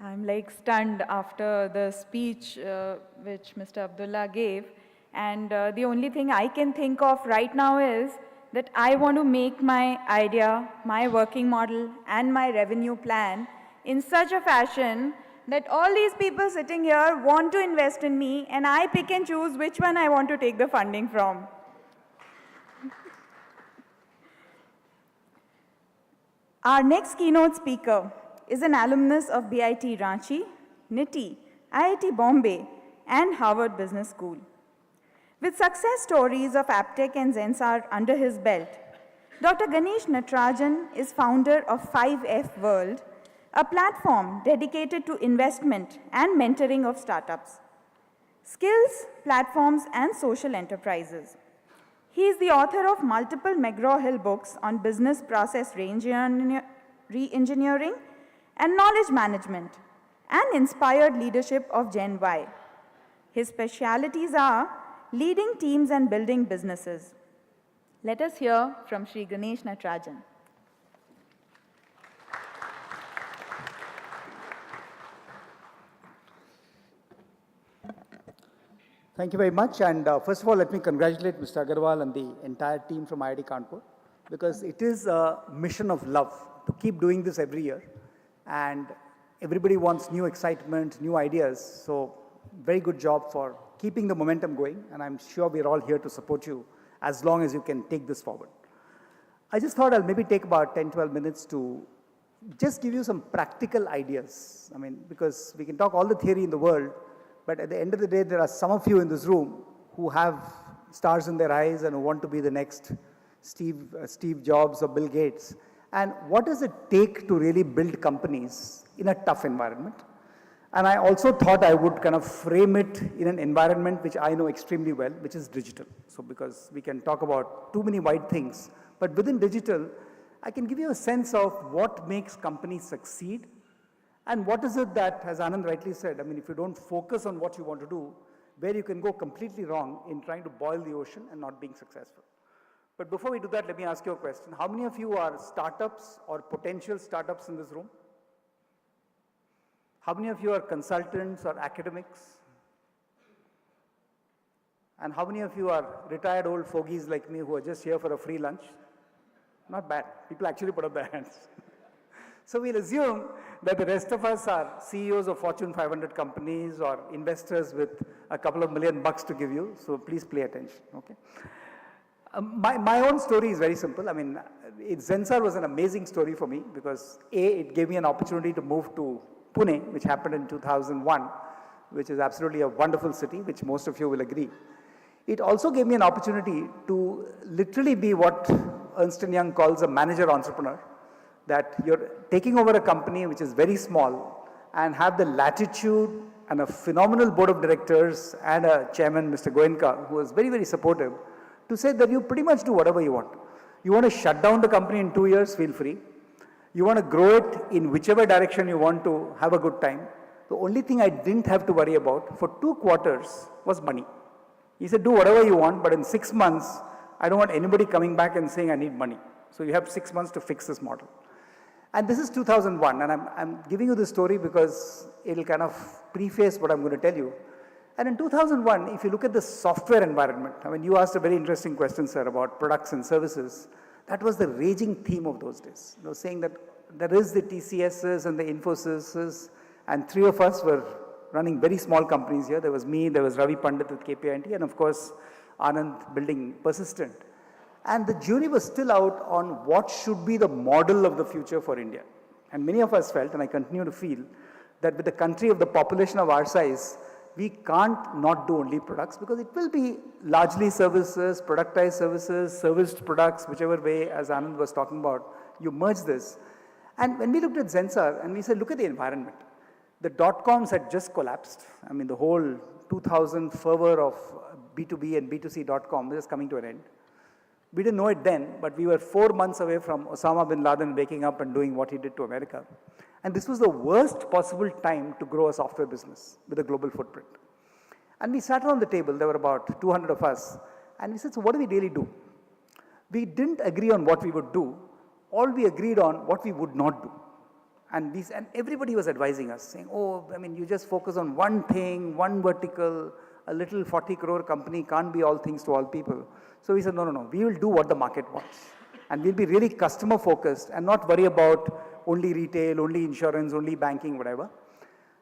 I'm like stunned after the speech which Mr. Abdullah gave. And the only thing I can think of right now is that I want to make my idea, my working model, and my revenue plan in such a fashion that all these people sitting here want to invest in me, and I pick and choose which one I want to take the funding from. Our next keynote speaker is an alumnus of BIT Ranchi, NITI, IIT Bombay, and Harvard Business School. With success stories of Aptech and Zensar under his belt, Dr. Ganesh Natarajan is founder of 5F World, a platform dedicated to investment and mentoring of startups, skills, platforms, and social enterprises. He is the author of multiple McGraw-Hill books on business process re-engineering and knowledge management, and inspired leadership of Gen Y. His specialities are leading teams and building businesses. Let us hear from Sri Ganesh Natarajan. Thank you very much. And first of all, let me congratulate Mr. Agarwal and the entire team from IIT Kanpur, because it is a mission of love to keep doing this every year. And everybody wants new excitement, new ideas. So very good job for keeping the momentum going. And I'm sure we're all here to support you as long as you can take this forward. I just thought I'll maybe take about 10, 12 minutes to just give you some practical ideas. I mean, because we can talk all the theory in the world, but at the end of the day, there are some of you in this room who have stars in their eyes and who want to be the next Steve Jobs or Bill Gates. And what does it take to really build companies in a tough environment? And I also thought I would kind of frame it in an environment which I know extremely well, which is digital. So because we can talk about too many wide things, but within digital, I can give you a sense of what makes companies succeed. And what is it that, as Anand rightly said, I mean, if you don't focus on what you want to do, where you can go completely wrong in trying to boil the ocean and not being successful. But before we do that, let me ask you a question. How many of you are startups or potential startups in this room? How many of you are consultants or academics? And how many of you are retired old fogies like me who are just here for a free lunch? Not bad. People actually put up their hands. So we'll assume that the rest of us are CEOs of Fortune 500 companies or investors with a couple of $1 million to give you. So please pay attention, okay? My own story is very simple. I mean, Zensar was an amazing story for me because it gave me an opportunity to move to Pune, which happened in 2001, which is absolutely a wonderful city, which most of you will agree. It also gave me an opportunity to literally be what Ernst & Young calls a manager entrepreneur. That you're taking over a company which is very small and have the latitude and a phenomenal board of directors and a chairman, Mr. Goenka, who was very, very supportive, to say that you pretty much do whatever you want. You want to shut down the company in 2 years, feel free. You want to grow it in whichever direction you want to, have a good time. The only thing I didn't have to worry about for 2 quarters was money. He said, do whatever you want, but in 6 months, I don't want anybody coming back and saying I need money. So you have 6 months to fix this model. And this is 2001, and I'm giving you this story because it'll kind of preface what I'm going to tell you. And in 2001, if you look at the software environment, I mean, you asked a very interesting question, sir, about products and services. That was the raging theme of those days. You know, saying that there is the TCSs and the Infosys, and 3 of us were running very small companies here. There was me, there was Ravi Pandit with KPIT, and of course, Anand building Persistent. And the jury was still out on what should be the model of the future for India. And many of us felt, and I continue to feel, that with a country of the population of our size, we can't not do only products because it will be largely services, productized services, serviced products, whichever way, as Anand was talking about, you merge this. And when we looked at Zensar and we said, look at the environment. The dot-coms had just collapsed. I mean, the whole 2000 fervor of B2B and B2C dot-com was just coming to an end. We didn't know it then, but we were 4 months away from Osama bin Laden waking up and doing what he did to America. And this was the worst possible time to grow a software business with a global footprint. And we sat around the table, there were about 200 of us, and we said, so what do we really do? We didn't agree on what we would do, all we agreed on what we would not do. And everybody was advising us, saying, oh, I mean, you just focus on one thing, one vertical, a little 40 crore company can't be all things to all people. So we said, no, no, no, we will do what the market wants. And we'll be really customer focused and not worry about only retail, only insurance, only banking, whatever.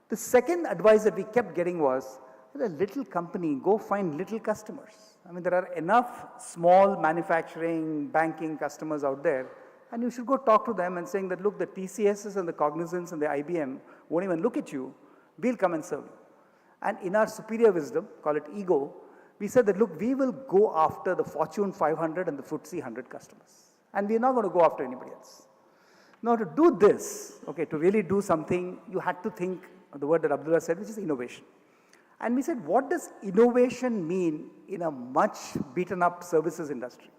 The second advice that we kept getting was, a little company, go find little customers. I mean, there are enough small manufacturing, banking customers out there, and you should go talk to them and saying that, look, the TCSs and the Cognizants and the IBM won't even look at you, we'll come and serve you. And in our superior wisdom, call it ego, we said that, look, we will go after the Fortune 500 and the FTSE 100 customers. And we're not going to go after anybody else. Now, to do this, okay, to really do something, you had to think of the word that Abdullah said, which is innovation. And we said, what does innovation mean in a much beaten up services industry?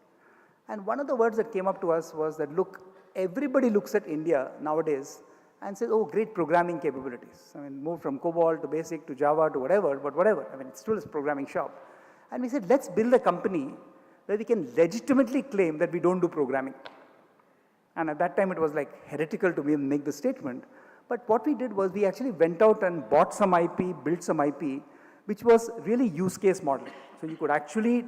And one of the words that came up to us was that, look, everybody looks at India nowadays and says, oh, great programming capabilities. I mean, move from COBOL to BASIC to Java to whatever, but whatever. I mean, it's still a programming shop. And we said, let's build a company where we can legitimately claim that we don't do programming. And at that time, it was like heretical to make the statement. But what we did was we actually went out and bought some IP, built some IP, which was really use case modeling. So you could actually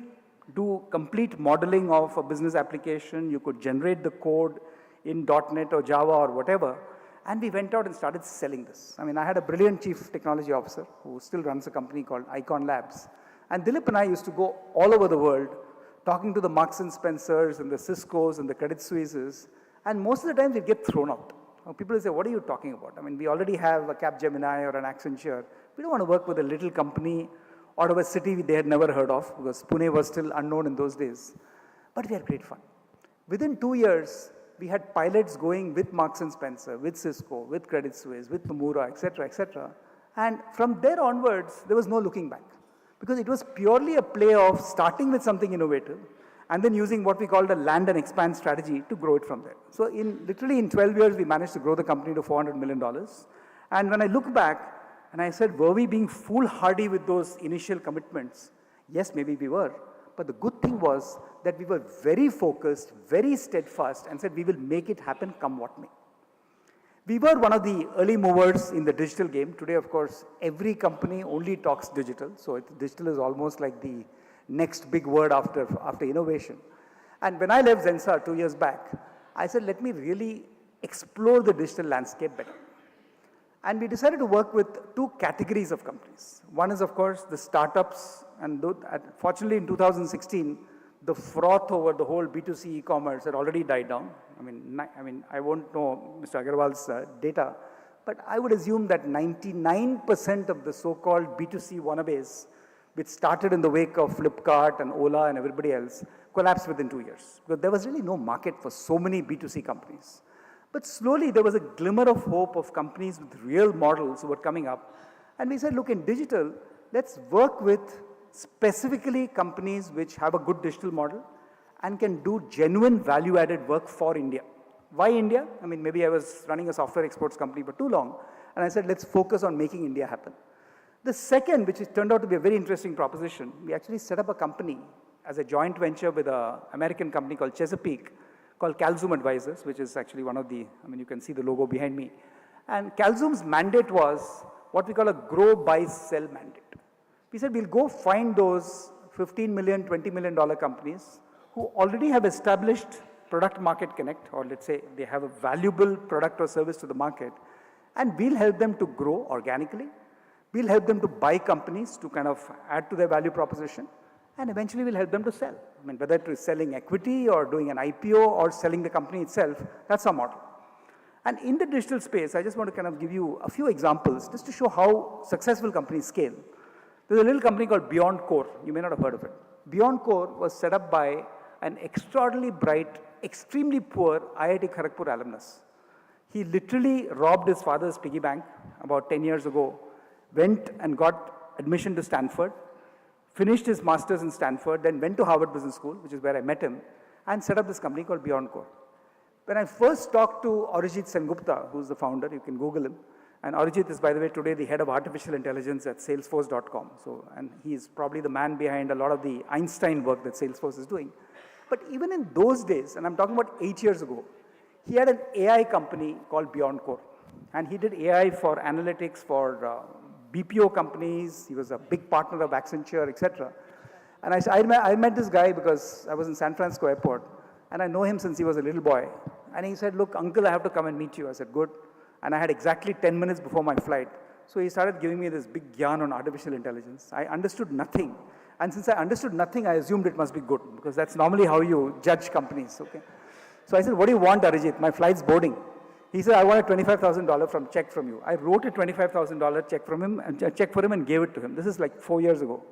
do complete modeling of a business application. You could generate the code in .NET or Java or whatever. And we went out and started selling this. I mean, I had a brilliant chief technology officer who still runs a company called Icon Labs. And Dilip and I used to go all over the world talking to the Marks and Spencers and the Ciscos and the Credit Suisses. And most of the time we'd get thrown out. People will say, what are you talking about? I mean, we already have a Capgemini or an Accenture. We don't want to work with a little company out of a city they had never heard of, because Pune was still unknown in those days. But we had great fun. Within 2 years, we had pilots going with Marks and Spencer, with Cisco, with Credit Suisse, with Nomura, et cetera, et cetera. And from there onwards, there was no looking back. Because it was purely a play of starting with something innovative and then using what we called a land and expand strategy to grow it from there. So literally in 12 years, we managed to grow the company to $400 million. And when I look back, and I said, were we being foolhardy with those initial commitments? Yes, maybe we were. But the good thing was that we were very focused, very steadfast, and said we will make it happen come what may. We were one of the early movers in the digital game. Today, of course, every company only talks digital. So digital is almost like the next big word after innovation. And when I left Zensar 2 years back, I said, let me really explore the digital landscape better. And we decided to work with two categories of companies. One is, of course, the startups. And fortunately, in 2016, the froth over the whole B2C e-commerce had already died down. I mean, I won't know Mr. Agarwal's data, but I would assume that 99% of the so-called B2C wannabes, which started in the wake of Flipkart and Ola and everybody else, collapsed within 2 years. Because there was really no market for so many B2C companies. But slowly, there was a glimmer of hope of companies with real models who were coming up. And we said, look, in digital, let's work with specifically companies which have a good digital model and can do genuine value-added work for India. Why India? I mean, maybe I was running a software exports company for too long, and I said, let's focus on making India happen. The second, which turned out to be a very interesting proposition, we actually set up a company as a joint venture with an American company called Chesapeake, called Calzoom Advisors, which is actually one of the, I mean, you can see the logo behind me. And Calzoom's mandate was what we call a grow, buy, sell mandate. We said we'll go find those $15 million, $20 million companies who already have established product market connect, or let's say they have a valuable product or service to the market, and we'll help them to grow organically. We'll help them to buy companies to kind of add to their value proposition, and eventually we'll help them to sell. I mean, whether it is selling equity or doing an IPO or selling the company itself, that's our model. And in the digital space, I just want to kind of give you a few examples just to show how successful companies scale. There's a little company called Beyond Core. You may not have heard of it. Beyond Core was set up by an extraordinarily bright, extremely poor IIT Kharagpur alumnus. He literally robbed his father's piggy bank about 10 years ago, went and got admission to Stanford, finished his master's in Stanford, then went to Harvard Business School, which is where I met him, and set up this company called Beyond Core. When I first talked to Arijit Sengupta, who's the founder, you can Google him, and Arijit is, by the way, today the head of artificial intelligence at Salesforce.com. So, and he's probably the man behind a lot of the Einstein work that Salesforce is doing. But even in those days, and I'm talking about 8 years ago, He had an AI company called Beyond Core. And he did AI for analytics for BPO companies. He was a big partner of Accenture, etc. And I met this guy because I was in San Francisco airport. And I know him since he was a little boy. And he said, look, uncle, I have to come and meet you. I said, good. And I had exactly 10 minutes before my flight. So he started giving me this big yarn on artificial intelligence. I understood nothing. And since I understood nothing, I assumed it must be good, because that's normally how you judge companies, okay? So I said, what do you want, Arijit? My flight's boarding. He said, I want a $25,000 check from you. I wrote a $25,000 check for him and gave it to him. This is like 4 years ago.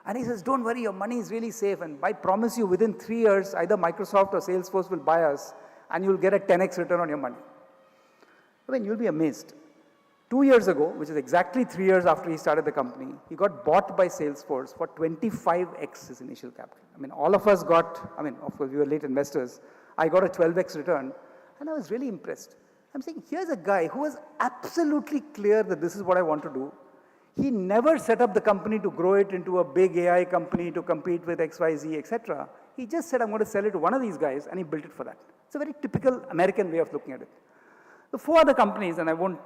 And he says, don't worry, your money is really safe. And I promise you, within 3 years, either Microsoft or Salesforce will buy us, and you'll get a 10x return on your money. I mean, you'll be amazed. 2 years ago, which is exactly 3 years after he started the company, he got bought by Salesforce for 25x his initial capital. I mean, all of us got, of course, we were late investors. I got a 12x return, and I was really impressed. I'm saying, here's a guy who was absolutely clear that this is what I want to do. He never set up the company to grow it into a big AI company to compete with XYZ, etc. He just said, I'm going to sell it to one of these guys, and he built it for that. It's a very typical American way of looking at it. The 4 other companies, and I won't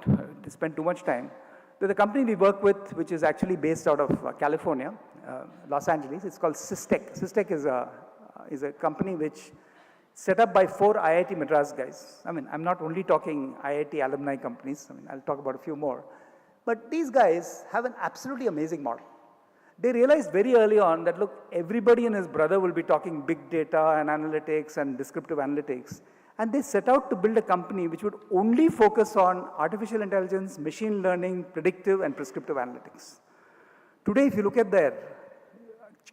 spend too much time, the company we work with, which is actually based out of California, Los Angeles, it's called Systech. Systech is a company which set up by 4 IIT Madras guys. I mean, I'm not only talking IIT alumni companies. I mean, I'll talk about a few more. But these guys have an absolutely amazing model. They realized very early on that, look, everybody and his brother will be talking big data and analytics and descriptive analytics. And they set out to build a company which would only focus on artificial intelligence, machine learning, predictive and prescriptive analytics. Today, if you look at their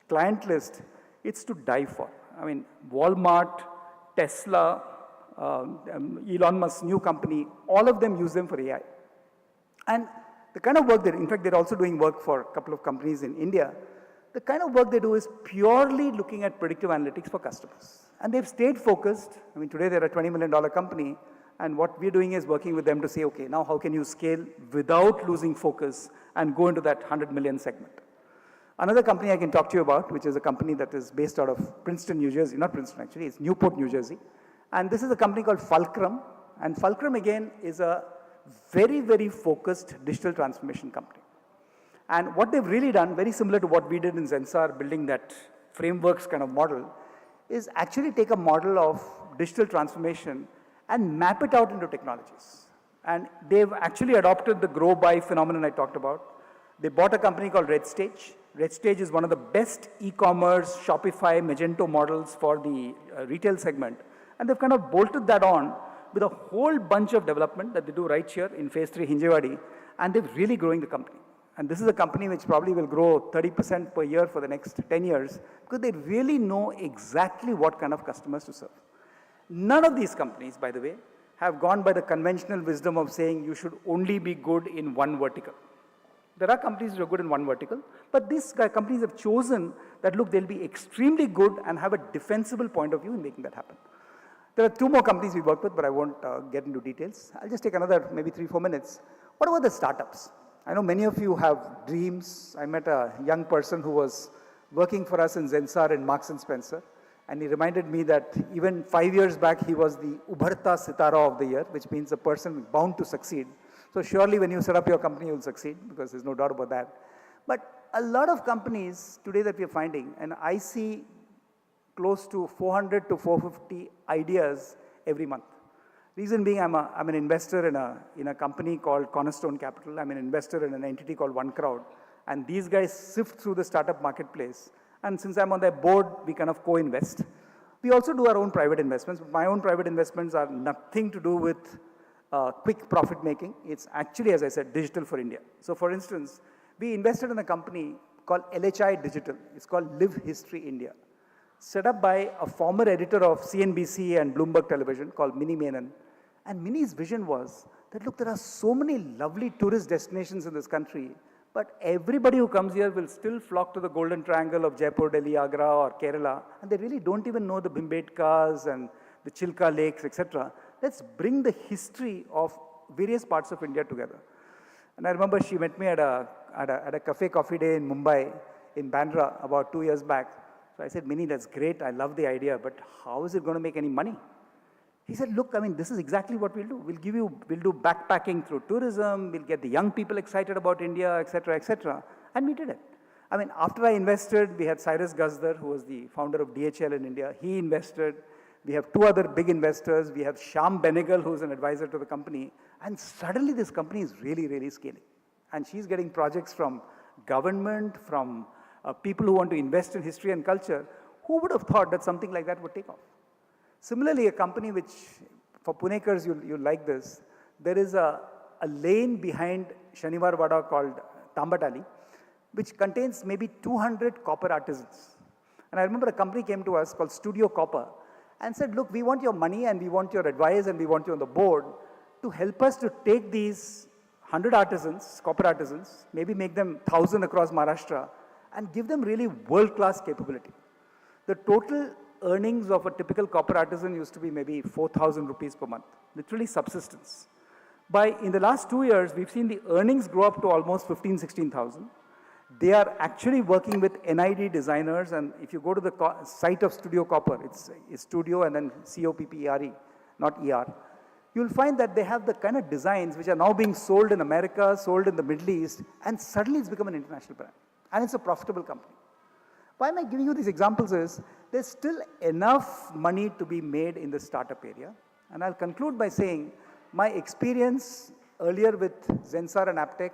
client list, it's to die for. I mean, Walmart, Tesla, Elon Musk's new company, all of them use them for AI. And the kind of work in fact, they're also doing work for a couple of companies in India. The kind of work they do is purely looking at predictive analytics for customers. And they've stayed focused. I mean, today they're a $20 million company. And what we're doing is working with them to say, okay, now how can you scale without losing focus and go into that 100 million segment? Another company I can talk to you about, which is a company that is based out of Princeton, New Jersey. Not Princeton, actually. It's Newport, New Jersey. And this is a company called Fulcrum. And Fulcrum, again, is a very, very focused digital transformation company. And what they've really done, very similar to what we did in Zensar, building that frameworks kind of model, is actually take a model of digital transformation and map it out into technologies. And they've actually adopted the grow buy phenomenon I talked about. They bought a company called RedStage. RedStage is one of the best e-commerce, Shopify, Magento models for the retail segment. And they've kind of bolted that on with a whole bunch of development that they do right here in phase 3 Hinjewadi. And they're really growing the company. And this is a company which probably will grow 30% per year for the next 10 years because they really know exactly what kind of customers to serve. None of these companies, by the way, have gone by the conventional wisdom of saying you should only be good in one vertical. There are companies who are good in one vertical, but these companies have chosen that, look, they'll be extremely good and have a defensible point of view in making that happen. There are 2 more companies we work with, but I won't get into details. I'll just take another maybe 3-4 minutes. What about the startups? I know many of you have dreams. I met a young person who was working for us in Zensar and Marks & Spencer. And he reminded me that even 5 years back, he was the Ubharta Sitara of the year, which means a person bound to succeed. So surely when you set up your company, you'll succeed, because there's no doubt about that. But a lot of companies today that we're finding, and I see close to 400 to 450 ideas every month. Reason being, I'm an investor in a company called Cornerstone Capital. I'm an investor in an entity called OneCrowd. And these guys sift through the startup marketplace. And since I'm on their board, we kind of co-invest. We also do our own private investments. My own private investments are nothing to do with quick profit making. It's actually, as I said, digital for India. So for instance, we invested in a company called LHI Digital. It's called Live History India. Set up by a former editor of CNBC and Bloomberg Television called Minnie Menon. And Minnie's vision was that, look, there are so many lovely tourist destinations in this country, but everybody who comes here will still flock to the Golden Triangle of Jaipur, Delhi, Agra, or Kerala, and they really don't even know the Bhimbetkas and the Chilka lakes, etc. Let's bring the history of various parts of India together. And I remember she met me at a cafe coffee day in Mumbai, in Bandra, about 2 years back. So I said, Minnie, that's great. I love the idea, but how is it going to make any money? He said, look, I mean, this is exactly what we'll do. We'll do backpacking through tourism, we'll get the young people excited about India, etc., etc. And we did it. I mean, after I invested, we had Cyrus Gazdar, who was the founder of DHL in India. He invested. We have two other big investors. We have Shyam Benegal, who's an advisor to the company. And suddenly this company is really, really scaling. And she's getting projects from government, from people who want to invest in history and culture. Who would have thought that something like that would take off? Similarly, a company which, for Punekars, you'll like this, there is a lane behind Shaniwar Vada called Tambatali, which contains maybe 200 copper artisans. And I remember a company came to us called Studio Copper and said, look, we want your money and we want your advice and we want you on the board to help us to take these 100 artisans, copper artisans, maybe make them 1,000 across Maharashtra and give them really world-class capability. The total earnings of a typical copper artisan used to be maybe 4,000 rupees per month, literally subsistence. In the last 2 years, we've seen the earnings grow up to almost 15, 16,000. They are actually working with NID designers, and if you go to the site of Studio Copper, it's studio and then COPPERE, not ER, you'll find that they have the kind of designs which are now being sold in America, sold in the Middle East, and suddenly it's become an international brand. And it's a profitable company. Why am I giving you these examples is, there's still enough money to be made in the startup area. And I'll conclude by saying, my experience earlier with Zensar and Aptech,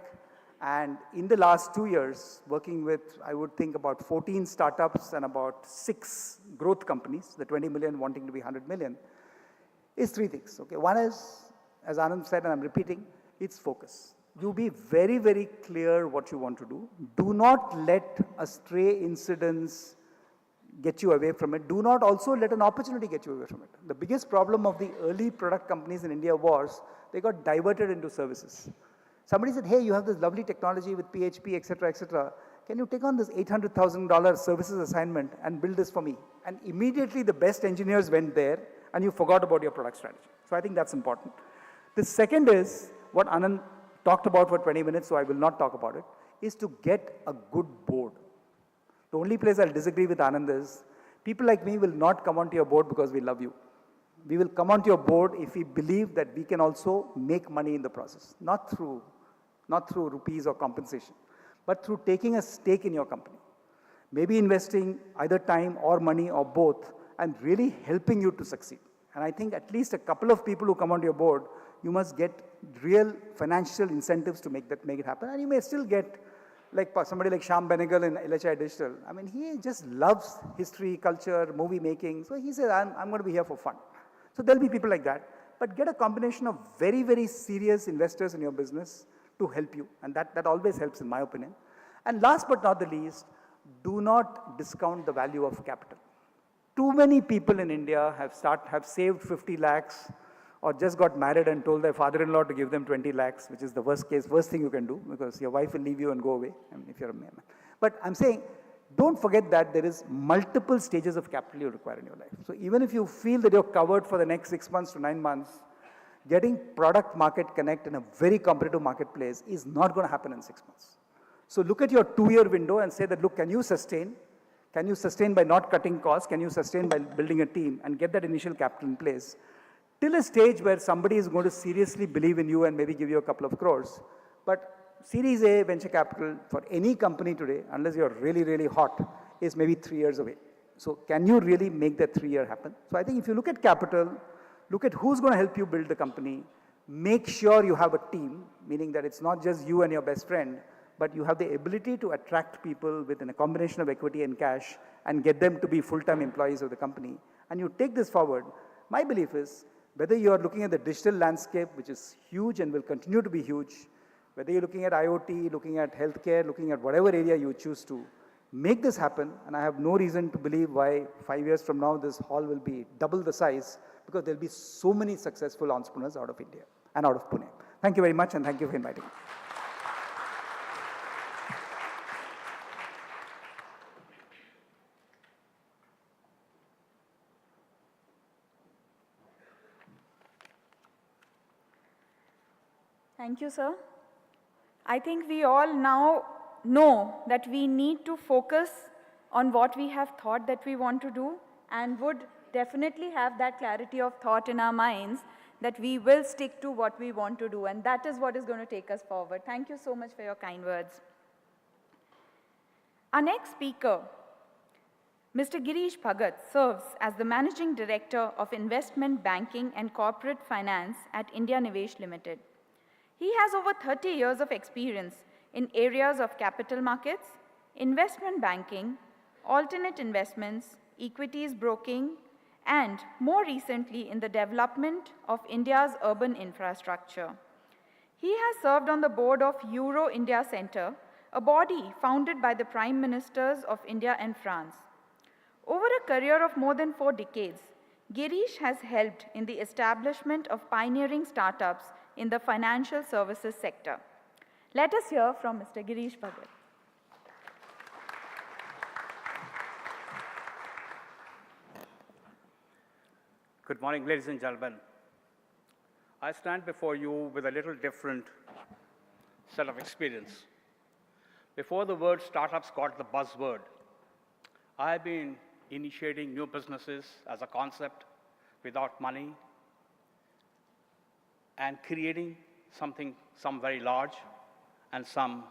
and in the last 2 years, working with, I would think, about 14 startups and about 6 growth companies, the 20 million wanting to be 100 million, is 3 things. Okay, one is, as Anand said, and I'm repeating, it's focus. You be very, very clear what you want to do. Do not let a stray incidents get you away from it. Do not also let an opportunity get you away from it. The biggest problem of the early product companies in India was they got diverted into services. Somebody said, hey, you have this lovely technology with PHP, etc., etc. Can you take on this $800,000 services assignment and build this for me? And immediately the best engineers went there and you forgot about your product strategy. So I think that's important. The second is what Anand talked about for 20 minutes, so I will not talk about it, is to get a good board. The only place I'll disagree with Anand is, people like me will not come onto your board because we love you. We will come onto your board if we believe that we can also make money in the process, not through rupees or compensation, but through taking a stake in your company. Maybe investing either time or money or both and really helping you to succeed. And I think at least a couple of people who come onto your board, you must get real financial incentives to make it happen. And you may still get like somebody like Shyam Benegal in LHI Digital. I mean, he just loves history, culture, movie making. So he says, I'm going to be here for fun. So there'll be people like that. But get a combination of very, very serious investors in your business to help you. And that always helps, in my opinion. And last but not the least, do not discount the value of capital. Too many people in India have saved 50 lakhs or just got married and told their father-in-law to give them 20 lakhs, which is the worst thing you can do, because your wife will leave you and go away, I mean, if you're a man. But I'm saying, don't forget that there is multiple stages of capital you require in your life. So even if you feel that you're covered for the next 6 months to 9 months, getting product market connect in a very competitive marketplace is not going to happen in 6 months. So look at your 2-year window and say that, look, can you sustain? Can you sustain by not cutting costs? Can you sustain by building a team and get that initial capital in place? Till a stage where somebody is going to seriously believe in you and maybe give you a couple of crores. But Series A venture capital for any company today, unless you're really, really hot, is maybe 3 years away. So can you really make that 3-year happen? So I think if you look at capital, look at who's going to help you build the company, make sure you have a team, meaning that it's not just you and your best friend, but you have the ability to attract people within a combination of equity and cash and get them to be full-time employees of the company. And you take this forward. My belief is, whether you are looking at the digital landscape, which is huge and will continue to be huge, whether you're looking at IoT, looking at healthcare, looking at whatever area you choose to, make this happen. And I have no reason to believe why 5 years from now this hall will be double the size, because there'll be so many successful entrepreneurs out of India and out of Pune. Thank you very much, and thank you for inviting me. Thank you, sir. I think we all now know that we need to focus on what we have thought that we want to do and would definitely have that clarity of thought in our minds that we will stick to what we want to do, and that is what is going to take us forward. Thank you so much for your kind words. Our next speaker, Mr. Girish Bhagat, serves as the Managing Director of Investment Banking and Corporate Finance at India Nivesh Limited. He has over 30 years of experience in areas of capital markets, investment banking, alternate investments, equities broking, and more recently in the development of India's urban infrastructure. He has served on the board of Euro India Centre, a body founded by the Prime Ministers of India and France. Over a career of more than 4 decades, Girish has helped in the establishment of pioneering startups in the financial services sector. Let us hear from Mr. Girish Bhagat. Good morning, ladies and gentlemen. I stand before you with a little different set of experience. Before the word startups got the buzzword, I've been initiating new businesses as a concept without money and creating some very large, and some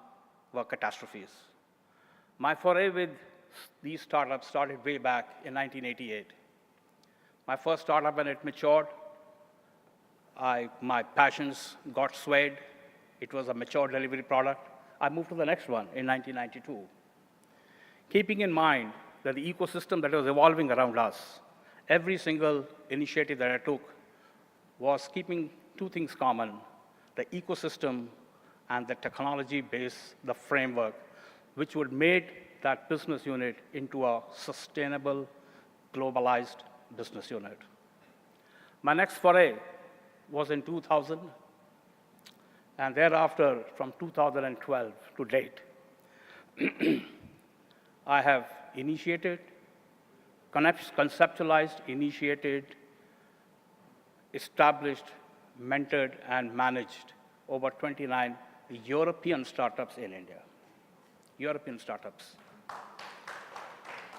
were catastrophes. My foray with these startups started way back in 1988. My first startup, when it matured, my passions got swayed. It was a mature delivery product. I moved to the next one in 1992. Keeping in mind that the ecosystem that was evolving around us, every single initiative that I took was keeping 2 things common: the ecosystem and the technology base, the framework, which would make that business unit into a sustainable, globalized business unit. My next foray was in 2000, and thereafter, from 2012 to date, I have initiated, conceptualized, initiated, established, mentored, and managed over 29 European startups in India. European startups.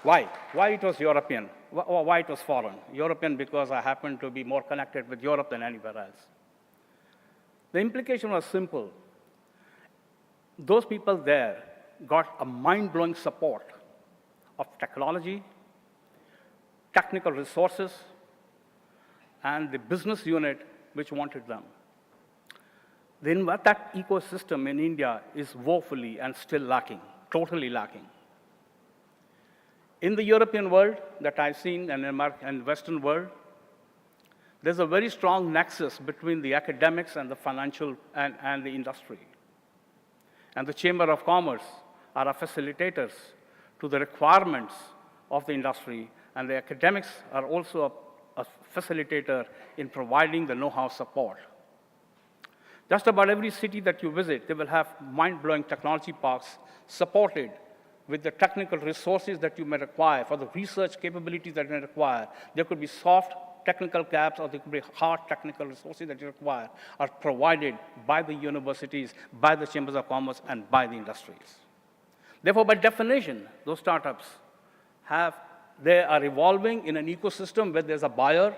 Why? Why it was European? Why it was foreign? European because I happen to be more connected with Europe than anywhere else. The implication was simple. Those people there got a mind-blowing support of technology, technical resources, and the business unit which wanted them. Then that ecosystem in India is woefully and still lacking, totally lacking. In the European world that I've seen and in Western world, there's a very strong nexus between the academics and the financial and the industry. And the Chamber of Commerce are our facilitators to the requirements of the industry, and the academics are also a facilitator in providing the know-how support. Just about every city that you visit, they will have mind-blowing technology parks supported with the technical resources that you may require, for the research capabilities that you may require. There could be soft technical gaps, or there could be hard technical resources that you require, are provided by the universities, by the chambers of commerce, and by the industries. Therefore, by definition, those startups they are evolving in an ecosystem where there's a buyer.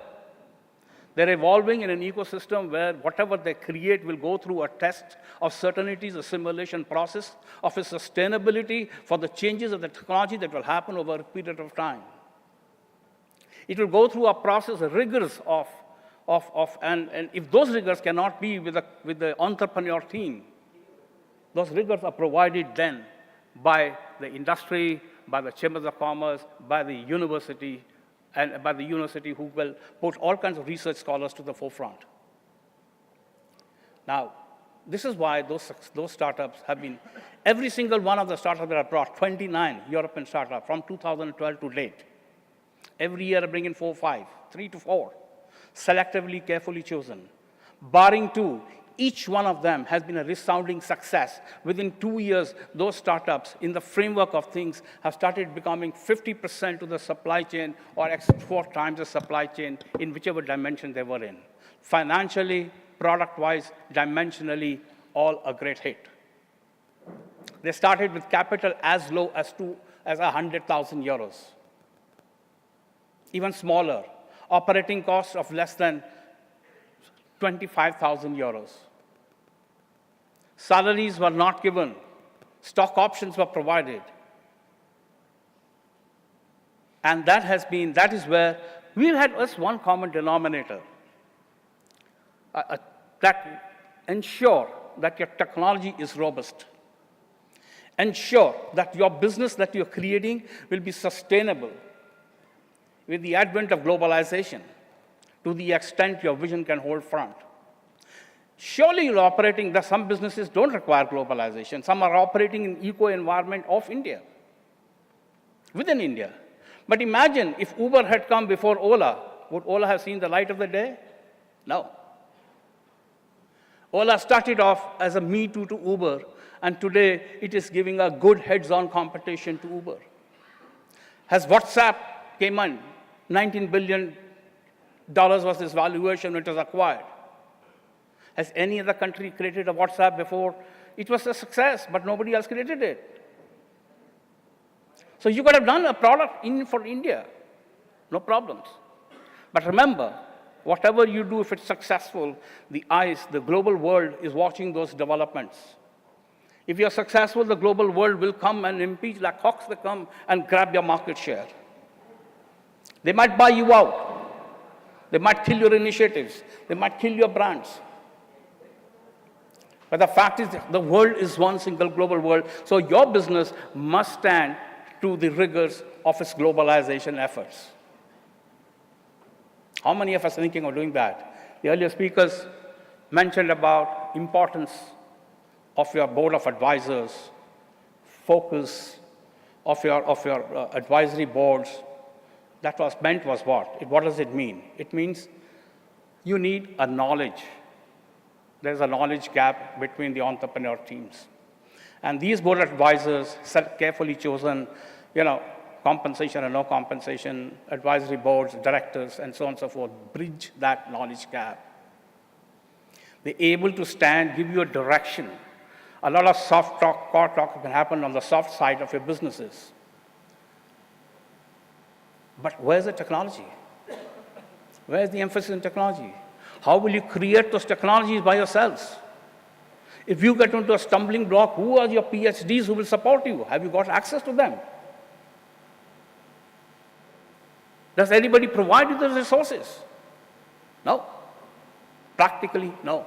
They're evolving in an ecosystem where whatever they create will go through a test of certainties, a simulation process of its sustainability for the changes of the technology that will happen over a period of time. It will go through a process, rigors and if those rigors cannot be with the entrepreneur team, those rigors are provided then by the industry, by the chambers of commerce, by the university, and by the university who will put all kinds of research scholars to the forefront. Now, this is why those startups have been, every single one of the startups that I brought, 29 European startups from 2012 to date. Every year I bring in 4 or 5, 3 to 4, selectively, carefully chosen. Barring 2, each one of them has been a resounding success. Within 2 years, those startups, in the framework of things, have started becoming 50% to the supply chain or 4 times the supply chain in whichever dimension they were in. Financially, product-wise, dimensionally, all a great hit. They started with capital as low as 100,000 euros. Even smaller, operating costs of less than 25,000 euros. Salaries were not given. Stock options were provided. And that is where we've had just one common denominator. That ensure that your technology is robust. Ensure that your business that you're creating will be sustainable with the advent of globalization to the extent your vision can hold front. Surely you're operating, that some businesses don't require globalization. Some are operating in eco-environment of India, within India. But imagine if Uber had come before Ola, would Ola have seen the light of the day? No. Ola started off as a me too to Uber, and today it is giving a good heads-on competition to Uber. As WhatsApp came in, $19 billion was its valuation when it was acquired. Has any other country created a WhatsApp before? It was a success, but nobody else created it. So you could have done a product for India, no problems. But remember, whatever you do, if it's successful, the global world is watching those developments. If you're successful, the global world will come and impede like hawks. They come and grab your market share. They might buy you out. They might kill your initiatives. They might kill your brands. But the fact is, the world is one single global world, so your business must stand to the rigors of its globalization efforts. How many of us are thinking of doing that? The earlier speakers mentioned about importance of your board of advisors, focus of your advisory boards. That was meant was what? What does it mean? It means you need a knowledge. There's a knowledge gap between the entrepreneur teams. And these board advisors, carefully chosen, compensation and no compensation, advisory boards, directors, and so on and so forth, bridge that knowledge gap. They're able to stand, give you a direction. A lot of soft talk, core talk can happen on the soft side of your businesses. But where's the technology? Where's the emphasis in technology? How will you create those technologies by yourselves? If you get into a stumbling block, who are your PhDs who will support you? Have you got access to them? Does anybody provide you the resources? No. Practically, no.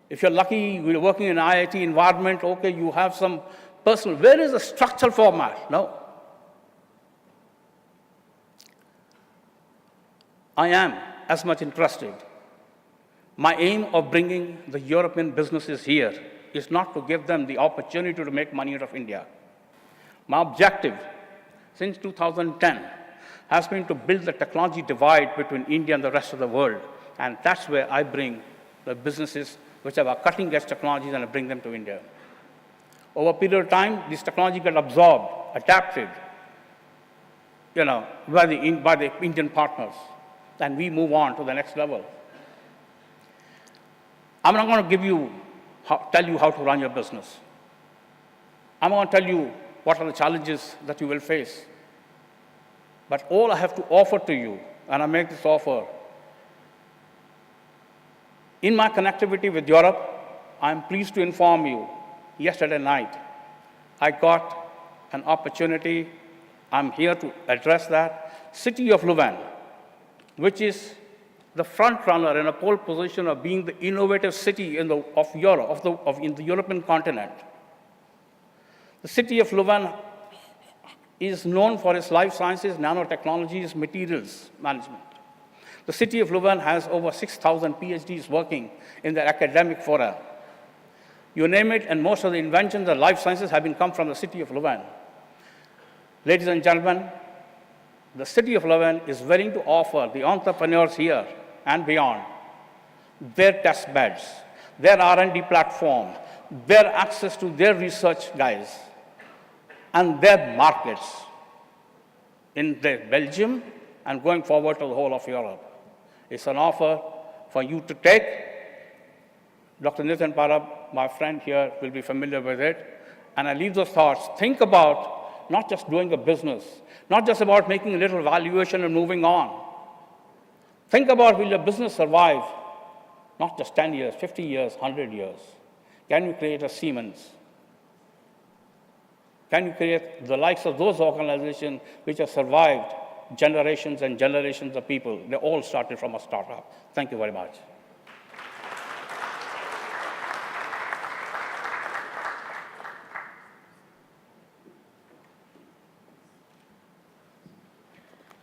If you're lucky, you're working in an IIT environment, okay, you have some personal. Where is the structural format? No. I am as much interested. My aim of bringing the European businesses here is not to give them the opportunity to make money out of India. My objective since 2010 has been to build the technology divide between India and the rest of the world. And that's where I bring the businesses which have cutting-edge technologies and I bring them to India. Over a period of time, this technology got absorbed, adapted, by the Indian partners. And we move on to the next level. I'm not going to tell you how to run your business. I'm going to tell you what are the challenges that you will face. But all I have to offer to you, and I make this offer, in my connectivity with Europe, I'm pleased to inform you, yesterday night, I got an opportunity, I'm here to address that, City of Louvain, which is the front runner in a pole position of being the innovative city in the European continent. The City of Louvain is known for its life sciences, nanotechnologies, materials management. The City of Louvain has over 6,000 PhDs working in their academic fora. You name it, and most of the inventions of life sciences have come from the City of Louvain. Ladies and gentlemen, the City of Louvain is willing to offer the entrepreneurs here and beyond their test beds, their R&D platform, their access to their research guys, and their markets in Belgium and going forward to the whole of Europe. It's an offer for you to take. Dr. Nitin Parab, my friend here, will be familiar with it. And I leave those thoughts. Think about not just doing a business, not just about making a little valuation and moving on. Think about, will your business survive not just 10 years, 50 years, 100 years? Can you create a Siemens? Can you create the likes of those organizations which have survived generations and generations of people? They all started from a startup. Thank you very much.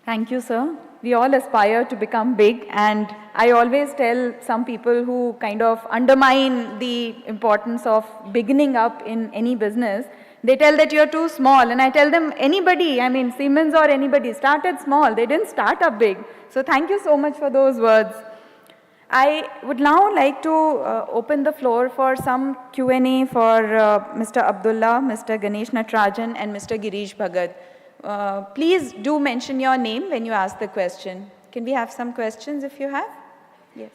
Thank you, sir. We all aspire to become big, and I always tell some people who kind of undermine the importance of beginning up in any business, they tell that you're too small, and I tell them anybody, I mean Siemens or anybody, started small, they didn't start up big. So thank you so much for those words. I would now like to open the floor for some Q&A for Mr. Abdullah, Mr. Ganesh Natarajan, and Mr. Girish Bhagat. Please do mention your name when you ask the question. Can we have some questions if you have? Yes.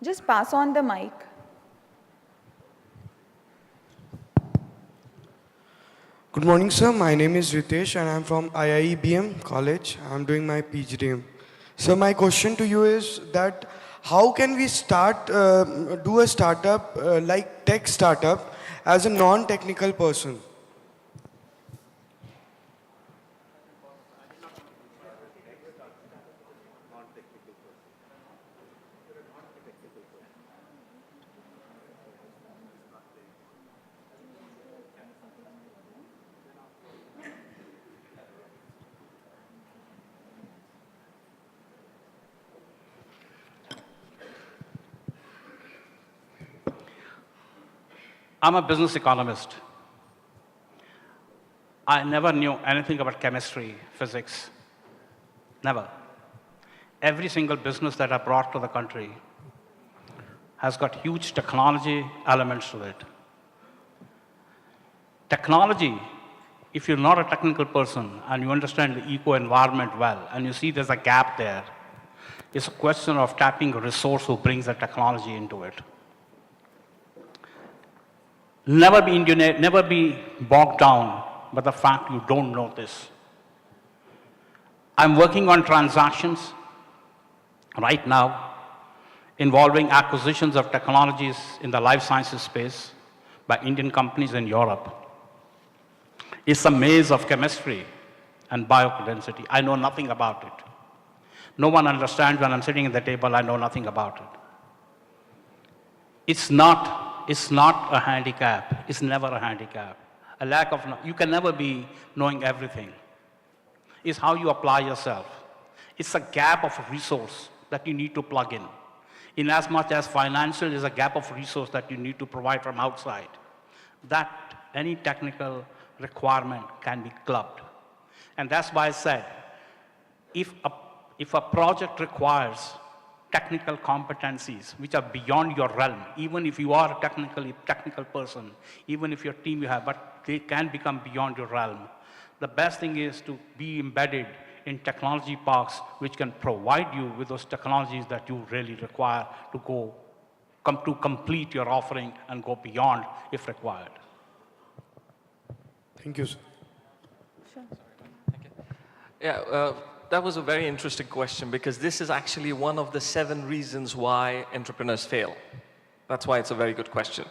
Just pass on the mic. Good morning, sir. My name is Ritesh and I'm from IIBM College. I'm doing my PhD. So my question to you is that how can we do a startup like tech startup as a non-technical person? I'm a business economist. I never knew anything about chemistry, physics, never. Every single business that I brought to the country has got huge technology elements to it. Technology, if you're not a technical person and you understand the eco-environment well, and you see there's a gap there, it's a question of tapping a resource who brings the technology into it. Never be bogged down by the fact you don't know this. I'm working on transactions right now involving acquisitions of technologies in the life sciences space by Indian companies in Europe. It's a maze of chemistry and biodensity. I know nothing about it. No one understands when I'm sitting at the table, I know nothing about it. It's not a handicap. It's never a handicap. A lack of, you can never be knowing everything. It's how you apply yourself. It's a gap of resource that you need to plug in as much as financial is a gap of resource that you need to provide from outside. That any technical requirement can be clubbed. And that's why I said, if a project requires technical competencies which are beyond your realm, even if you are a technical person, even if your team you have, but they can become beyond your realm. The best thing is to be embedded in technology parks which can provide you with those technologies that you really require to complete your offering and go beyond if required. Thank you, sir. Sure. Thank you. Yeah, that was a very interesting question because this is actually one of the 7 reasons why entrepreneurs fail. That's why it's a very good question.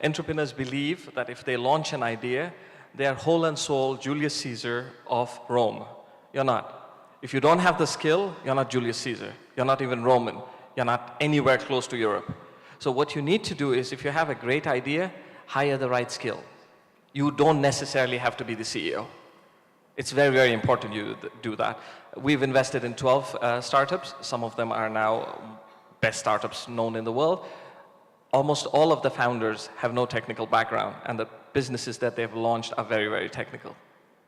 Entrepreneurs believe that if they launch an idea, they are whole and soul Julius Caesar of Rome. You're not. If you don't have the skill, you're not Julius Caesar. You're not even Roman. You're not anywhere close to Europe. So what you need to do is, if you have a great idea, hire the right skill. You don't necessarily have to be the CEO. It's very, very important you do that. We've invested in 12 startups. Some of them are now best startups known in the world. Almost all of the founders have no technical background, and the businesses that they've launched are very, very technical.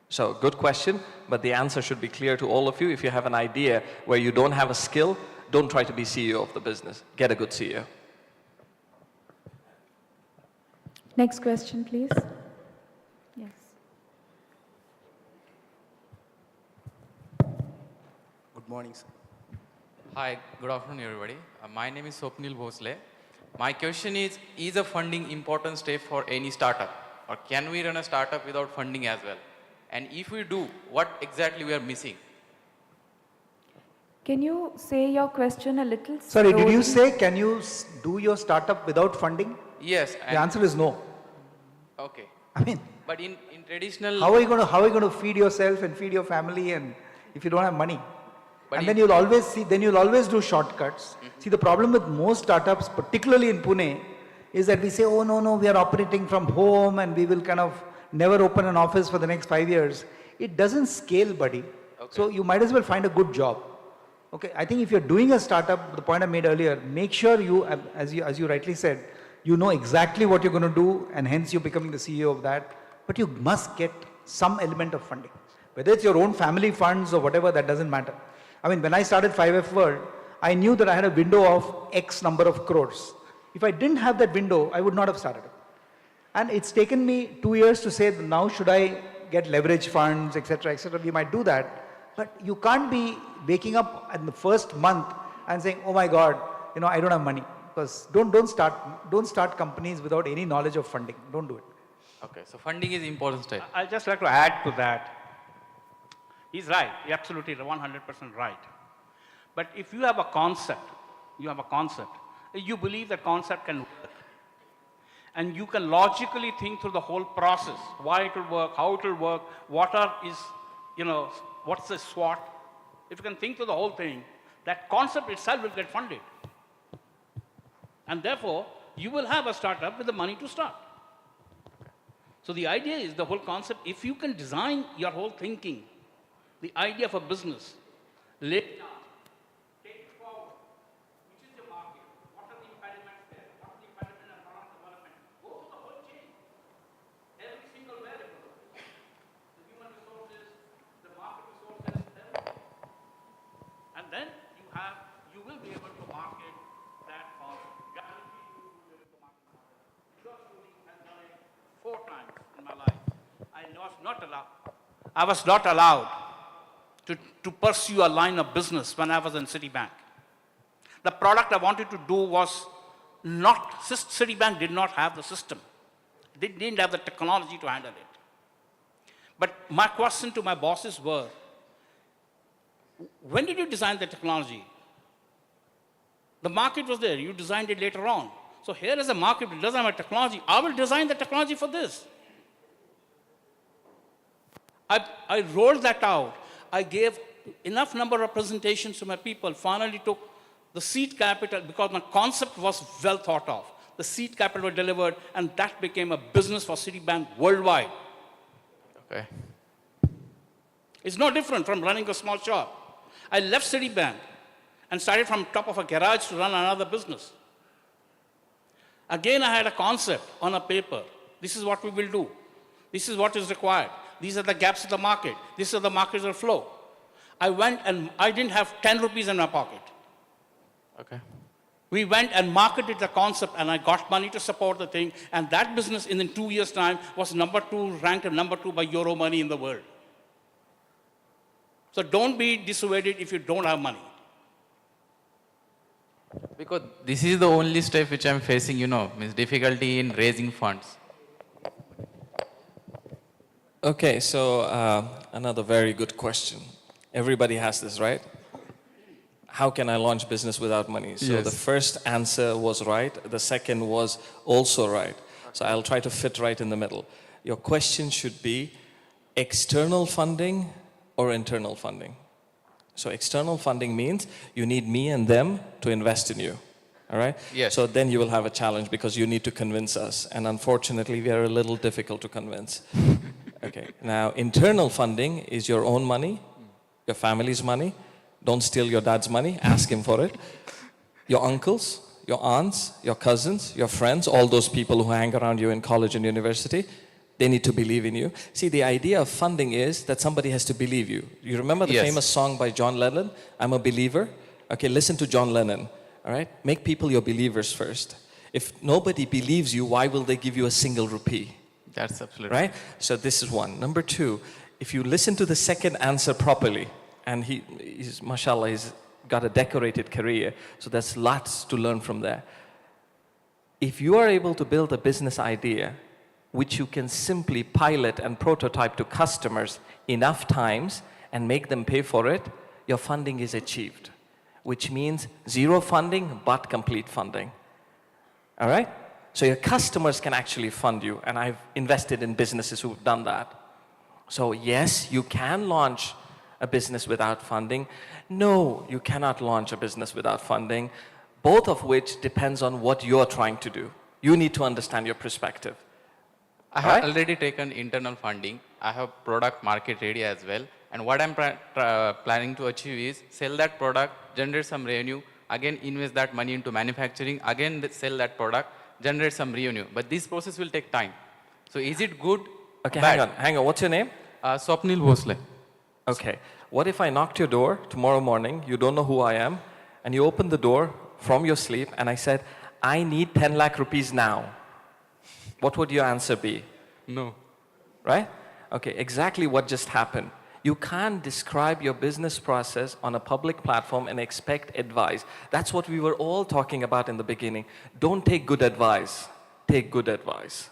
So good question, but the answer should be clear to all of you. If you have an idea where you don't have a skill, don't try to be CEO of the business. Get a good CEO. Next question, please. Yes. Good morning, sir. Hi, good afternoon, everybody. My name is Swapnil Bhosle. My question is a funding important step for any startup? or can we run a startup without funding as well? And if we do, what exactly we are missing? Can you say your question a little Sorry, did you slowly? say, can you do your startup without funding? Yes. The answer is no. Okay. I mean, But in traditional... how are you going to feed yourself and feed your family and if you don't have money? But And then you'll always do shortcuts. See, the problem with most startups, particularly in Pune, is that we say, oh no, we are operating from home and we will kind of never open an office for the next 5 years. It doesn't scale, buddy. Okay. So you might as well find a good job. Okay, I think if you're doing a startup, the point I made earlier, make sure you, as you rightly said, you know exactly what you're going to do and hence you're becoming the CEO of that. But you must get some element of funding. Whether it's your own family funds or whatever, that doesn't matter. I mean, when I started 5F World, I knew that I had a window of X number of crores. If I didn't have that window, I would not have started it. And it's taken me 2 years to say, now should I get leverage funds, etc., etc. We might do that. But you can't be waking up in the first month and saying, oh my God, I don't have money. Because don't start companies without any knowledge of funding. Don't do it. Okay, so funding is important step. I'd just like to add to that. He's right, he's absolutely 100% right. But if you have a concept, you believe the concept can work. And you can logically think through the whole process, why it will work, how it will work, what's the SWOT. If you can think through the whole thing, that concept itself will get funded. And therefore, you will have a startup with the money to start. So the idea is the whole concept, if you can design your whole thinking, the idea of a business, lay it down, take it forward, which is the market, what are the impediments there, what are the impediments in product development, go through the whole chain, every single variable, the human resources, the market resources, everything. And then you will be able to market that concept. Guarantee you will be able to market it. Yours truly has done it 4 times in my life. I was not allowed to pursue a line of business when I was in Citibank. The product I wanted to do was not, Citibank did not have the system. They didn't have the technology to handle it. But my question to my bosses were, when did you design the technology? The market was there, you designed it later on. So here is a market that doesn't have a technology. I will design the technology for this. I rolled that out. I gave enough number of presentations to my people, finally took the seed capital, because my concept was well thought of. The seed capital was delivered, and that became a business for Citibank worldwide. Okay. It's no different from running a small shop. I left Citibank and started from top of a garage to run another business. Again, I had a concept on a paper. This is what we will do. This is what is required. These are the gaps in the market. These are the markets of flow. I went and I didn't have 10 rupees in my pocket. Okay. We went and marketed the concept, and I got money to support the thing. And that business, in 2 years' time, was ranked number 2 by Euro Money in the world. So don't be dissuaded if you don't have money. Because this is the only step which I'm facing, means difficulty in raising funds. Okay, so another very good question. Everybody has this, right? How can I launch business without money? So Yes. the first answer was right. The second was also right. So I'll try to fit right in the middle. Your question should be external funding or internal funding. So external funding means you need me and them to invest in you. All right? Yes. So then you will have a challenge because you need to convince us. And unfortunately, we are a little difficult to convince. Okay. Now, internal funding is your own money, your family's money. Don't steal your dad's money. Ask him for it. Your uncles, your aunts, your cousins, your friends, all those people who hang around you in college and university, they need to believe in you. See, the idea of funding is that somebody has to believe you. You remember the Yes. famous song by John Lennon, I'm a Believer? Okay, listen to John Lennon, all right? Make people your believers first. If nobody believes you, why will they give you a single rupee? That's absolutely Right? So this is one. Number two, if you listen to the second answer properly, and he's mashallah, he's got a decorated career, so there's lots to learn from there. If you are able to build a business idea which you can simply pilot and prototype to customers enough times and make them pay for it, your funding is achieved, which means zero funding but complete funding. All right? So your customers can actually fund you, and I've invested in businesses who've done that. So yes, you can launch a business without funding. No, you cannot launch a business without funding, both of which depends on what you're trying to do. You need to understand your perspective. I have already taken internal funding. I have product market ready as well. And what I'm planning to achieve is sell that product, generate some revenue, again invest that money into manufacturing, again sell that product, generate some revenue. But this process will take time. So is it good? Okay, bad? hang on. What's your name? Swapnil Bhosle. Okay. What if I knocked your door tomorrow morning, you don't know who I am, and you open the door from your sleep, and I said, I need 10 lakh rupees now. What would your answer be? No. Right? Okay, exactly what just happened. You can't describe your business process on a public platform and expect advice. That's what we were all talking about in the beginning. Don't take good advice. Take good advice.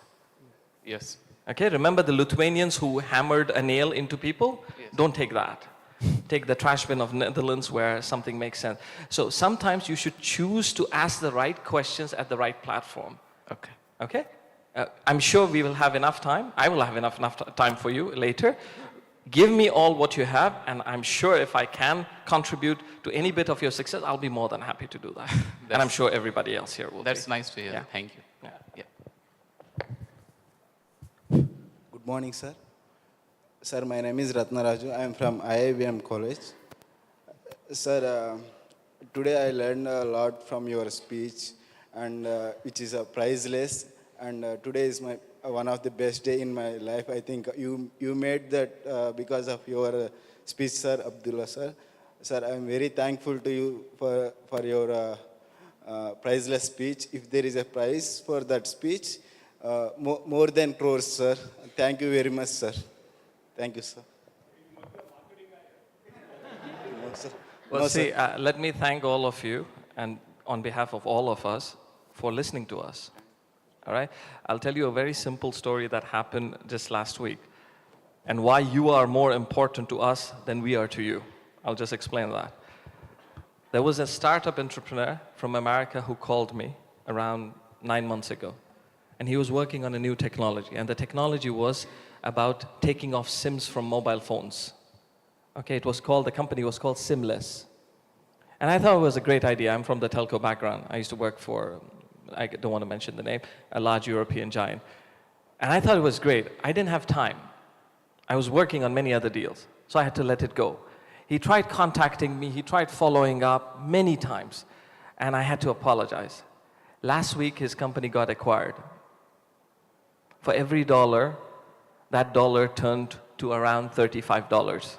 Yes. Okay, remember the Lithuanians who hammered a nail into people? Yes. Don't take that. Take the trash bin of Netherlands where something makes sense. So sometimes you should choose to ask the right questions at the right platform. Okay. Okay? I'm sure we will have enough time. I will have enough time for you later. Give me all what you have, and I'm sure if I can contribute to any bit of your success, I'll be more than happy to do that. And I'm sure everybody else here will That's be. nice to hear. Yeah. Thank you. Yeah. Yeah. Good morning, sir. Sir, my name is Ratnaraju. I am from IIBM College. Sir, today I learned a lot from your speech, and which is priceless. And today is one of the best day in my life. I think you made that because of your speech, sir, Abdullah, sir. Sir, I am very thankful to you for your priceless speech. If there is a prize for that speech, more than crores, sir. Thank you very much, sir. Thank you, sir. No, sir. Well, No, see, sir. let me thank all of you, and on behalf of all of us, for listening to us. All right? I'll tell you a very simple story that happened just last week, and why you are more important to us than we are to you. I'll just explain that. There was a startup entrepreneur from America who called me around 9 months ago, and he was working on a new technology, and the technology was about taking off SIMs from mobile phones. Okay, the company was called Simless. And I thought it was a great idea. I'm from the telco background. I used to work for, I don't want to mention the name, a large European giant. And I thought it was great. I didn't have time. I was working on many other deals, so I had to let it go. He tried contacting me, he tried following up many times, and I had to apologize. Last week, his company got acquired. For every dollar, that dollar turned to around $35.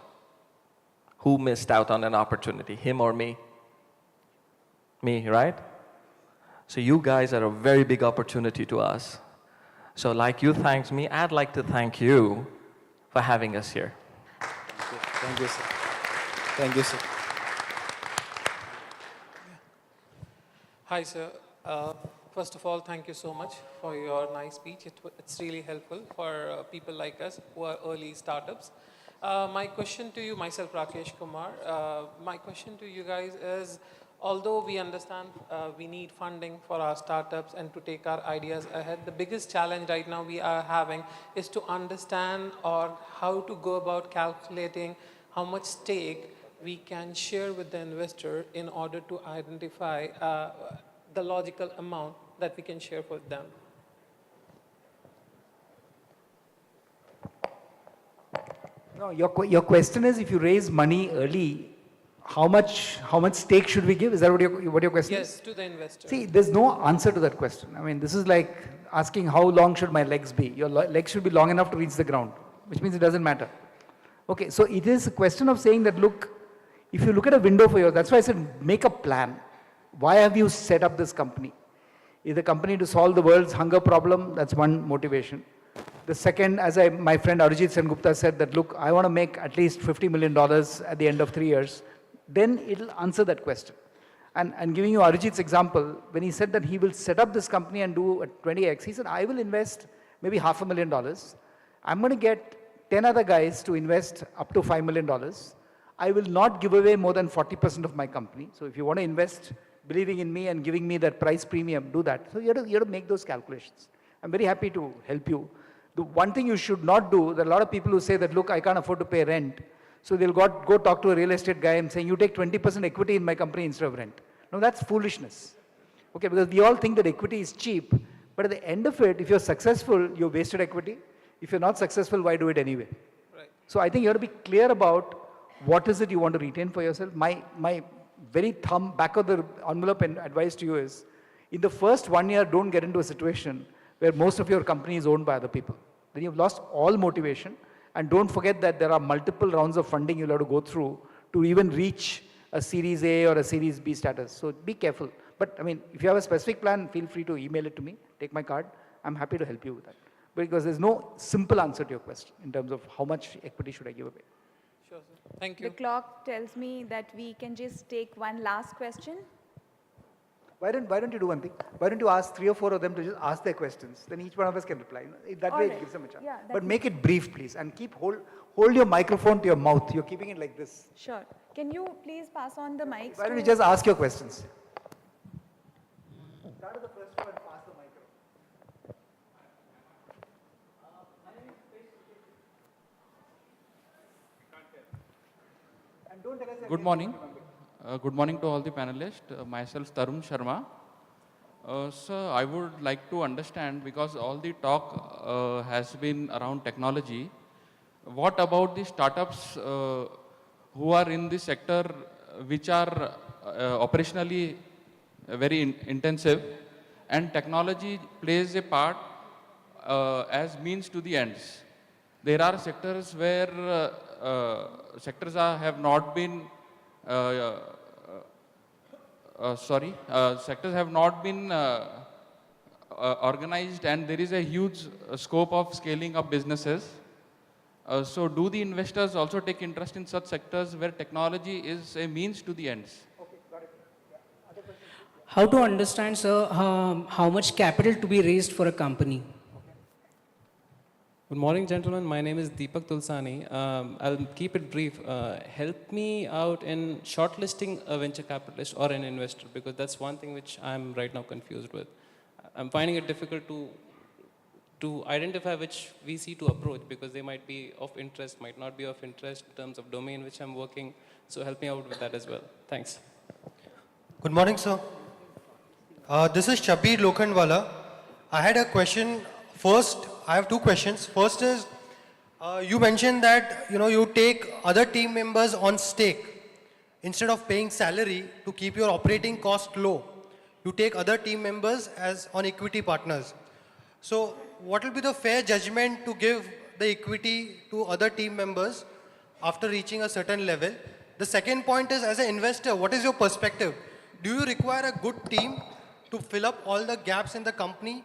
Who missed out on an opportunity, him or me? Me, right? So you guys are a very big opportunity to us. So like you thanked me, I'd like to thank you for having us here. Thank you, sir. Thank you, sir. Hi, sir. First of all, thank you so much for your nice speech. It's really helpful for people like us who are early startups. My question to you, myself, Rakesh Kumar, my question to you guys is, although we understand we need funding for our startups and to take our ideas ahead, the biggest challenge right now we are having is to understand or how to go about calculating how much stake we can share with the investor in order to identify the logical amount that we can share with them. No, your question is, if you raise money early, how much stake should we give? Is that what your question is? Yes, to the investor. See, there's no answer to that question. I mean, this is like asking how long should my legs be? Your legs should be long enough to reach the ground, which means it doesn't matter. Okay, so it is a question of saying that, look, if you look at a window for that's why I said make a plan. Why have you set up this company? Is the company to solve the world's hunger problem? That's one motivation. The second, as my friend Arijit Sengupta said, that look, I want to make at least $50 million at the end of 3 years. Then it'll answer that question. And giving you Arijit's example, when he said that he will set up this company and do a 20x, he said, I will invest maybe $500,000. I'm going to get 10 other guys to invest up to $5 million. I will not give away more than 40% of my company. So if you want to invest, believing in me and giving me that price premium, do that. So you have to make those calculations. I'm very happy to help you. The one thing you should not do, there are a lot of people who say that, look, I can't afford to pay rent. So they'll go talk to a real estate guy and saying, you take 20% equity in my company instead of rent. No, that's foolishness. Okay, because we all think that equity is cheap. But at the end of it, if you're successful, you've wasted equity. If you're not successful, why do it anyway? Right. So I think you have to be clear about what is it you want to retain for yourself. My very back of the envelope and advice to you is, in the first 1 year, don't get into a situation where most of your company is owned by other people. Then you've lost all motivation. And don't forget that there are multiple rounds of funding you'll have to go through to even reach a Series A or a Series B status. So be careful. But I mean, if you have a specific plan, feel free to email it to me, take my card. I'm happy to help you with that. Because there's no simple answer to your question in terms of how much equity should I give away. Sure, sir. Thank The you. clock tells me that we can just take one last question. Why don't you do one thing? Why don't you ask 3 or 4 of them to just ask their questions? Then each one of us can reply. That way it gives them a chance. Yeah, but make it brief, please. And hold your microphone to your mouth. You're keeping it like this. Sure. Can you please pass on the mics? Why don't you just ask your questions? Start with the first one and pass the microphone. And don't tell us that Good morning. Good morning to all the panelists. Myself, Tarun Sharma. Sir, I would like to understand, because all the talk has been around technology, what about the startups who are in the sector which are operationally very intensive, and technology plays a part as means to the ends? There are sectors where have not been sectors have not been organized, and there is a huge scope of scaling up businesses. So do the investors also take interest in such sectors where technology is a means to the ends? Okay, got it. Yeah. Other questions? How to understand, sir, how much capital to be raised for a company? Good morning, gentlemen. My name is Deepak Tulsani. I'll keep it brief. Help me out in shortlisting a venture capitalist or an investor, because that's one thing which I'm right now confused with. I'm finding it difficult to identify which VC to approach, because they might be of interest, might not be of interest in terms of domain which I'm working. So help me out with that as well. Thanks. Good morning, sir. This is Shabir Lokhandwala. I had a question. First, I have 2 questions. First is, you mentioned that you take other team members on stake. Instead of paying salary to keep your operating cost low, you take other team members as on equity partners. So what will be the fair judgment to give the equity to other team members after reaching a certain level? The second point is, as an investor, what is your perspective? Do you require a good team to fill up all the gaps in the company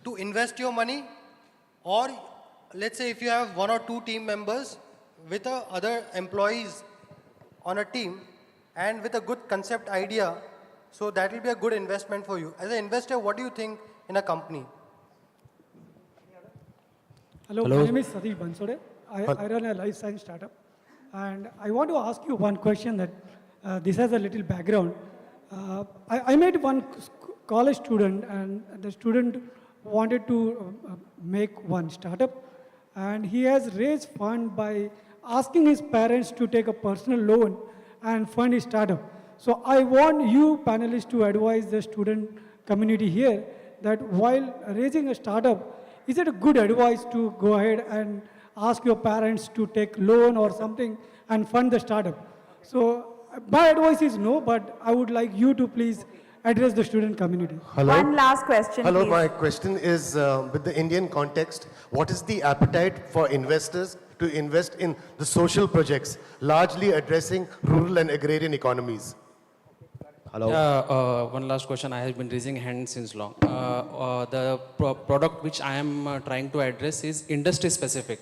to invest your money? Or let's say if you have 1 or 2 team members with other employees on a team and with a good concept idea, so that will be a good investment for you. As an investor, what do you think in a company? Hello, my name is Sadiq Bansode. I run a life science startup. And I want to ask you one question that this has a little background. I met one college student, and the student wanted to make one startup, and he has raised fund by asking his parents to take a personal loan and fund his startup. So I want you panelists to advise the student community here that while raising a startup, is it a good advice to go ahead and ask your parents to take loan or something and fund the startup? So my advice is no, but I would like you to please address the student community. Hello. One last question, Hello, please. my question is with the Indian context, what is the appetite for investors to invest in the social projects, largely addressing rural and agrarian economies? Hello. One last question. I have been raising hands since long. The product which I am trying to address is industry specific.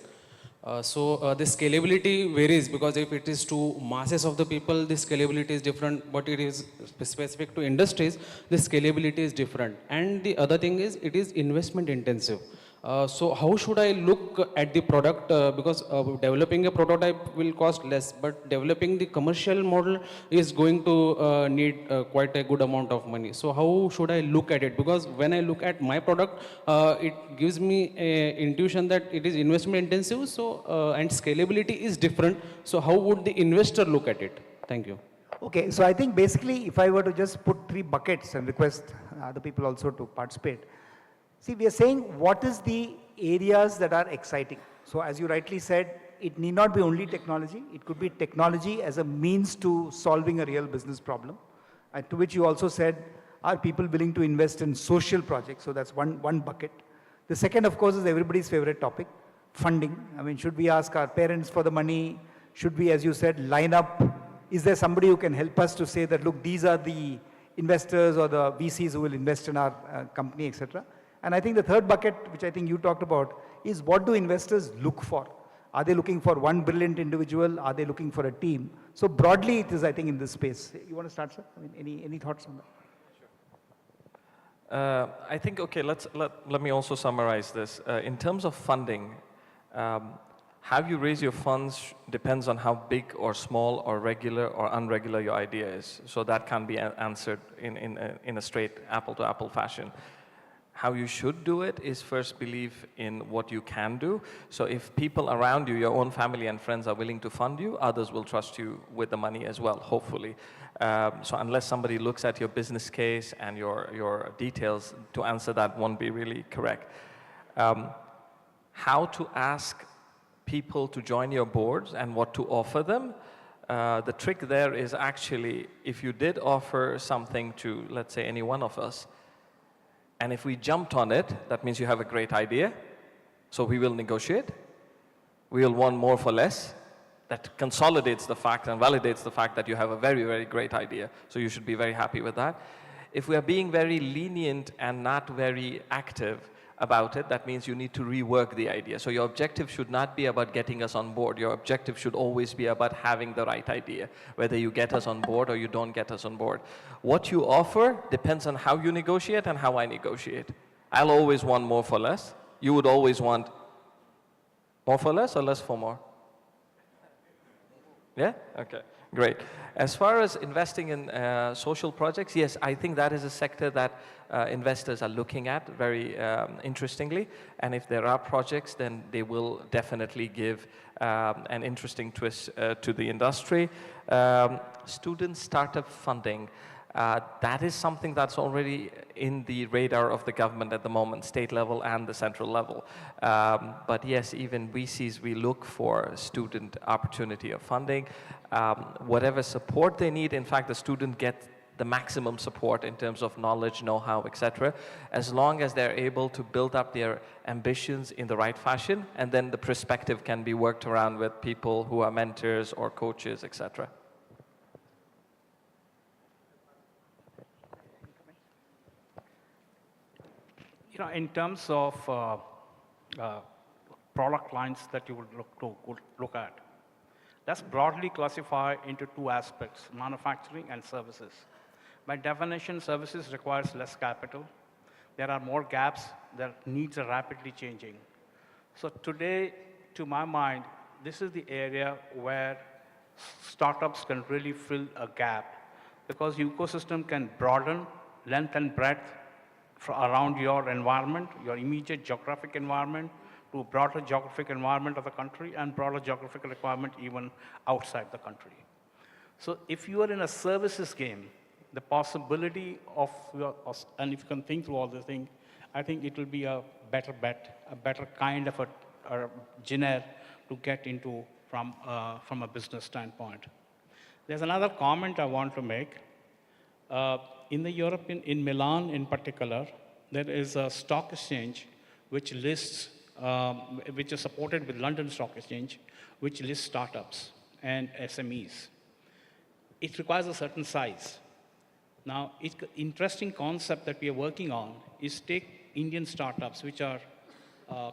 So the scalability varies, because if it is to masses of the people, the scalability is different, but it is specific to industries, the scalability is different. And the other thing is, it is investment intensive. So how should I look at the product? Because developing a prototype will cost less, but developing the commercial model is going to need quite a good amount of money. So how should I look at it? Because when I look at my product, it gives me a intuition that it is investment intensive, so and scalability is different. So how would the investor look at it? Thank you. Okay, so I think basically if I were to just put 3 buckets and request other people also to participate, see, we are saying what is the areas that are exciting. So as you rightly said, it need not be only technology. It could be technology as a means to solving a real business problem. And to which you also said, are people willing to invest in social projects? So that's one bucket. The second, of course, is everybody's favorite topic, funding. I mean, should we ask our parents for the money? Should we, as you said, line up? Is there somebody who can help us to say that, look, these are the investors or the VCs who will invest in our company, etc.? And I think the third bucket, which I think you talked about, is what do investors look for? Are they looking for one brilliant individual? Are they looking for a team? So broadly, it is, I think, in this space. You want to start, sir? I mean, any thoughts on that? I think, okay, let me also summarize this. In terms of funding, how you raise your funds depends on how big or small or regular or unregular your idea is. So that can be answered in a straight apple-to-apple fashion. How you should do it is first believe in what you can do. So if people around you, your own family and friends are willing to fund you, others will trust you with the money as well, hopefully. So unless somebody looks at your business case and your details, to answer that won't be really correct. How to ask people to join your boards and what to offer them. The trick there is actually, if you did offer something to, let's say, any one of us, and if we jumped on it, that means you have a great idea. So we will negotiate. We will want more for less. That consolidates the fact and validates the fact that you have a very, very great idea. So you should be very happy with that. If we are being very lenient and not very active about it, that means you need to rework the idea. So your objective should not be about getting us on board. Your objective should always be about having the right idea, whether you get us on board or you don't get us on board. What you offer depends on how you negotiate and how I negotiate. I'll always want more for less. You would always want more for less or less for more? Yeah? Okay, great. As far as investing in social projects, yes, I think that is a sector that investors are looking at very interestingly. And if there are projects, then they will definitely give an interesting twist to the industry. Student startup funding. That is something that's already in the radar of the government at the moment, state level and the central level. But yes, even VCs, we look for student opportunity of funding. Whatever support they need, in fact, the student gets the maximum support in terms of knowledge, know-how, etc., as long as they're able to build up their ambitions in the right fashion, and then the perspective can be worked around with people who are mentors or coaches, etc. You know, in terms of product lines that you would look at, let's broadly classify into 2 aspects, manufacturing and services. By definition, services requires less capital. There are more gaps, their needs are rapidly changing. So today, to my mind, this is the area where startups can really fill a gap, because the ecosystem can broaden length and breadth around your environment, your immediate geographic environment, to a broader geographic environment of the country and broader geographical requirement even outside the country. So if you are in a services game, the possibility of and if you can think through all the things, I think it will be a better bet, a better kind of a genre to get into from a business standpoint. There's another comment I want to make. In Milan in particular, there is a stock exchange which lists, which is supported with London Stock Exchange, which lists startups and SMEs. It requires a certain size. Now, interesting concept that we are working on is take Indian startups, which are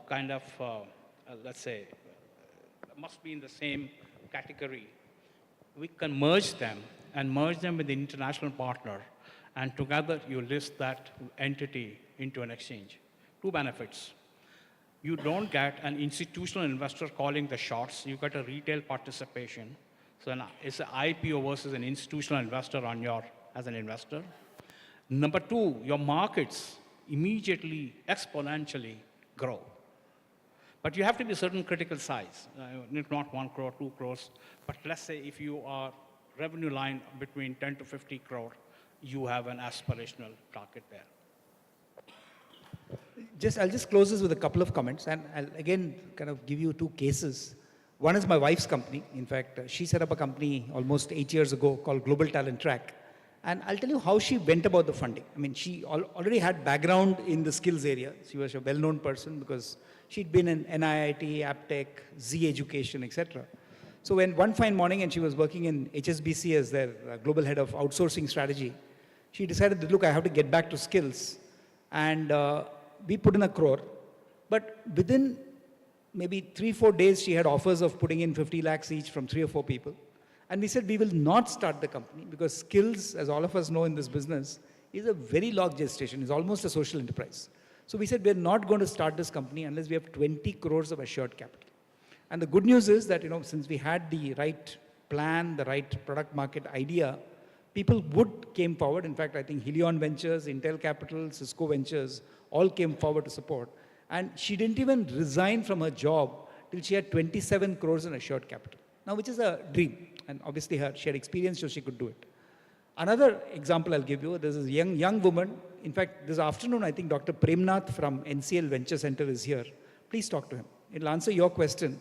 kind of, let's say, must be in the same category. We can merge them and merge them with the international partner, and together you list that entity into an exchange. 2 benefits. You don't get an institutional investor calling the shots. You get a retail participation. So it's an IPO versus an institutional investor as an investor. Number two, your markets immediately, exponentially grow. But you have to be a certain critical size, not 1 crore, 2 crores, but let's say if you are revenue line between 10 to 50 crore, you have an aspirational target there. I'll just close this with a couple of comments, and I'll again kind of give you two cases. One is my wife's company. In fact, she set up a company almost 8 years ago called Global Talent Track. And I'll tell you how she went about the funding. I mean, she already had background in the skills area. She was a well-known person because she'd been in NIIT, Aptech, Z Education, etc. So when one fine morning, and she was working in HSBC as their global head of outsourcing strategy, she decided that, look, I have to get back to skills. And we put in 1 crore. But within maybe 3-4 days, she had offers of putting in 50 lakhs each from 3 or 4 people. And we said, we will not start the company because skills, as all of us know in this business, is a very long gestation. It's almost a social enterprise. So we said, we're not going to start this company unless we have 20 crores of assured capital. And the good news is that, since we had the right plan, the right product market idea, people came forward. In fact, I think Helion Ventures, Intel Capital, Cisco Ventures, all came forward to support. And she didn't even resign from her job till she had 27 crores in assured capital. Now, which is a dream. And obviously she had experience, so she could do it. Another example I'll give you, there's a young woman. In fact, this afternoon, I think Dr. Premnath from NCL Venture Center is here. Please talk to him. It'll answer your question.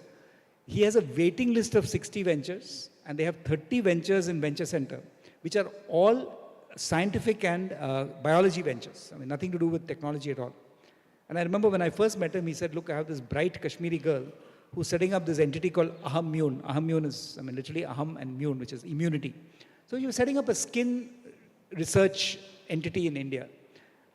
He has a waiting list of 60 ventures, and they have 30 ventures in Venture Center, which are all scientific and biology ventures. I mean, nothing to do with technology at all. And I remember when I first met him, he said, look, I have this bright Kashmiri girl who's setting up this entity called Ahammune. Ahammune is, literally Aham and Mune, which is immunity. So he was setting up a skin research entity in India.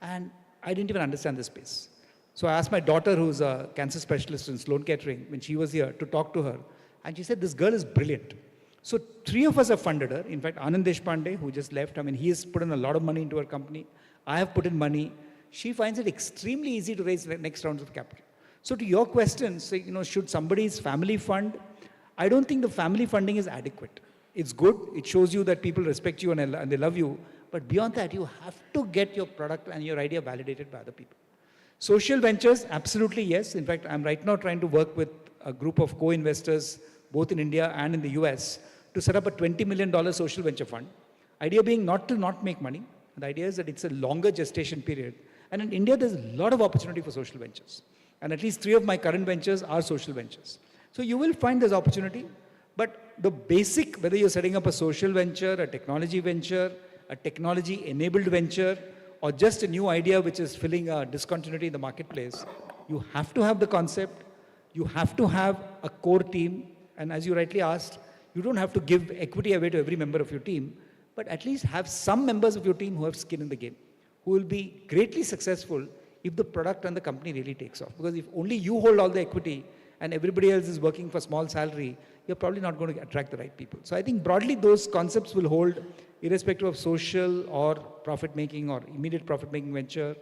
And I didn't even understand the space. So I asked my daughter, who's a cancer specialist in Sloan Kettering, when she was here, to talk to her. And she said, this girl is brilliant. So 3 of us have funded her. In fact, Anand Deshpande, who just left, he has put in a lot of money into her company. I have put in money. She finds it extremely easy to raise the next rounds of capital. So to your question, say, should somebody's family fund? I don't think the family funding is adequate. It's good. It shows you that people respect you and they love you. But beyond that, you have to get your product and your idea validated by other people. Social ventures, absolutely yes. In fact, I'm right now trying to work with a group of co-investors, both in India and in the US, to set up a $20 million social venture fund. Idea being not to not make money. The idea is that it's a longer gestation period. And in India, there's a lot of opportunity for social ventures. And at least 3 of my current ventures are social ventures. So you will find this opportunity. But the basic, whether you're setting up a social venture, a technology-enabled venture, or just a new idea which is filling a discontinuity in the marketplace, you have to have the concept, you have to have a core team, and as you rightly asked, you don't have to give equity away to every member of your team, but at least have some members of your team who have skin in the game, who will be greatly successful if the product and the company really takes off. Because if only you hold all the equity and everybody else is working for small salary, you're probably not going to attract the right people. So I think broadly those concepts will hold irrespective of social or profit-making or immediate profit-making venture,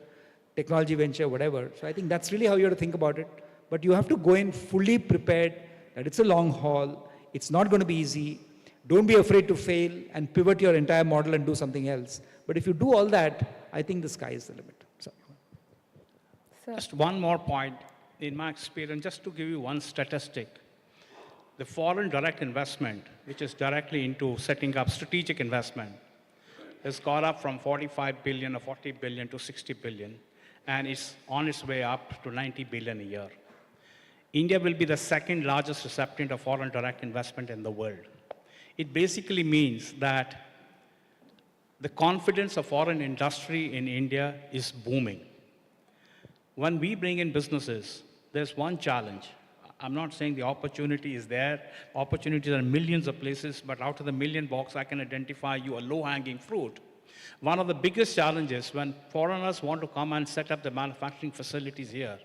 technology venture, whatever. So I think that's really how you have to think about it. But you have to go in fully prepared that it's a long haul, it's not going to be easy, don't be afraid to fail and pivot your entire model and do something else. But if you do all that, I think the sky is the limit. So. Just one more point. In my experience, just to give you one statistic, the foreign direct investment, which is directly into setting up strategic investment, has gone up from 45 billion or 40 billion to 60 billion, and it's on its way up to 90 billion a year. India will be the second largest recipient of foreign direct investment in the world. It basically means that the confidence of foreign industry in India is booming. When we bring in businesses, there's one challenge. I'm not saying the opportunity is there. Opportunities are in millions of places, but out of the million box, I can identify you a low-hanging fruit. One of the biggest challenges when foreigners want to come and set up the manufacturing facilities here,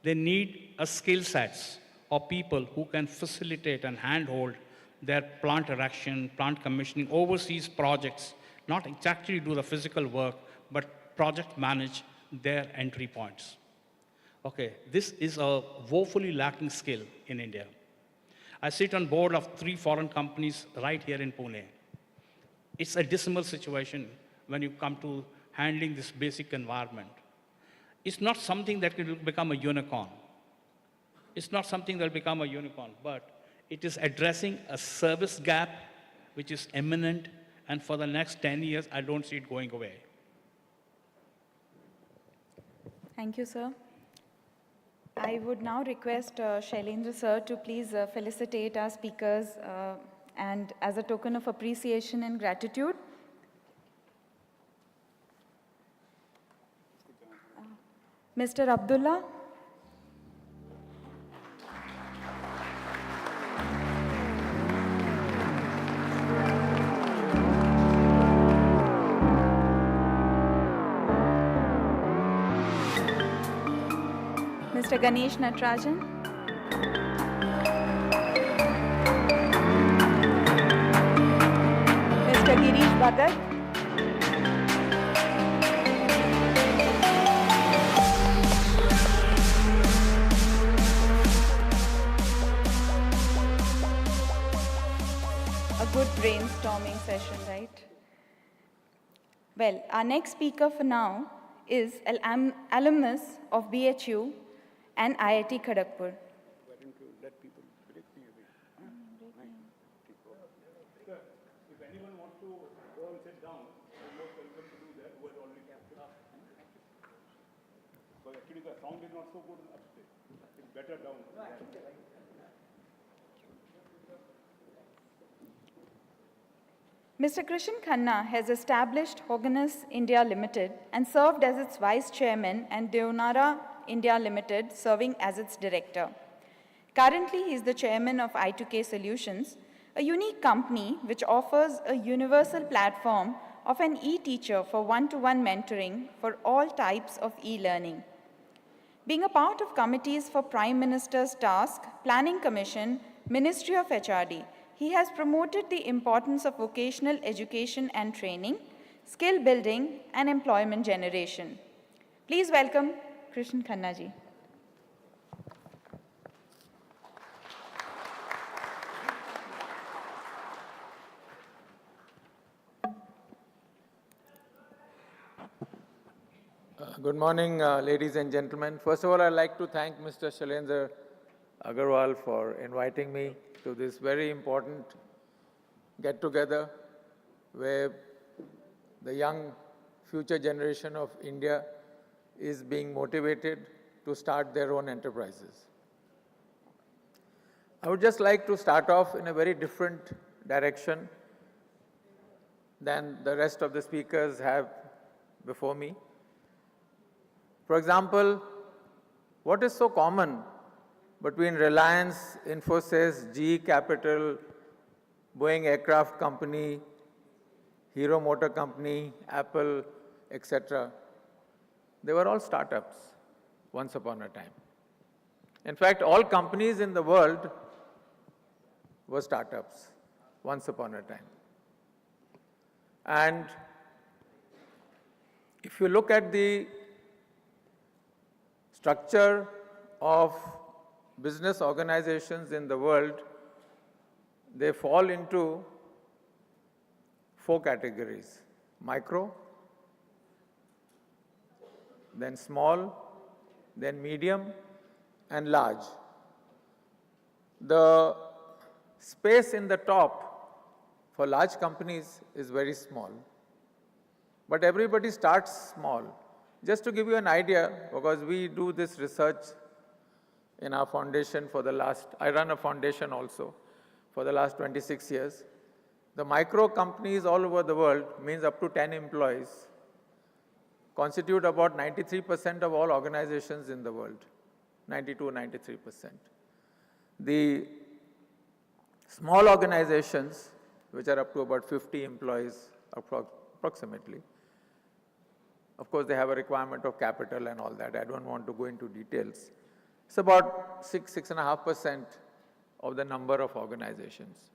they need a skill sets of people who can facilitate and handhold their plant erection, plant commissioning, overseas projects, not exactly do the physical work, but project manage their entry points. Okay, this is a woefully lacking skill in India. I sit on board of 3 foreign companies right here in Pune. It's a dismal situation when you come to handling this basic environment. It's not something that will become a unicorn. It's not something that will become a unicorn, but it is addressing a service gap which is imminent, and for the next 10 years, I don't see it going away. Thank you, sir. I would now request Shailendra sir to please felicitate our speakers and as a token of appreciation and gratitude. Mr. Abdullah. Mr. Ganesh Natarajan. Mr. Girish Bhagat. A good brainstorming session, right? Well, our next speaker for now is an alumnus of BHU and IIT Kharagpur. If anyone wants to go and sit down, you're most welcome to do that, who has already captured up. Because actually the sound is not so good upstairs. It's better down. Mr. Krishan Khanna has established Hoganus India Limited and served as its vice chairman and Deonara India Limited, serving as its director. Currently, he is the chairman of I2K Solutions, a unique company which offers a universal platform of an e-teacher for one-to-one mentoring for all types of e-learning. Being a part of committees for Prime Minister's Task, Planning Commission, Ministry of HRD, he has promoted the importance of vocational education and training, skill building, and employment generation. Please welcome Krishan Khanna ji. Good morning, ladies and gentlemen. First of all, I'd like to thank Mr. Shailendra Agarwal for inviting me to this very important get-together where the young future generation of India is being motivated to start their own enterprises. I would just like to start off in a very different direction than the rest of the speakers have before me. For example, what is so common between Reliance, Infosys, GE Capital, Boeing Aircraft Company, Hero Motor Company, Apple, etc.? They were all startups once upon a time. In fact, all companies in the world were startups once upon a time. And if you look at the structure of business organizations in the world, they fall into 4 categories: micro, then small, then medium, and large. The space in the top for large companies is very small, but everybody starts small. Just to give you an idea, because we do this research in our foundation for the last, I run a foundation also, for the last 26 years. The micro companies all over the world, means up to 10 employees, constitute about 93% of all organizations in the world, 92, 93%. The small organizations, which are up to about 50 employees approximately, of course, they have a requirement of capital and all that. I don't want to go into details. It's about 6.5% of the number of organizations.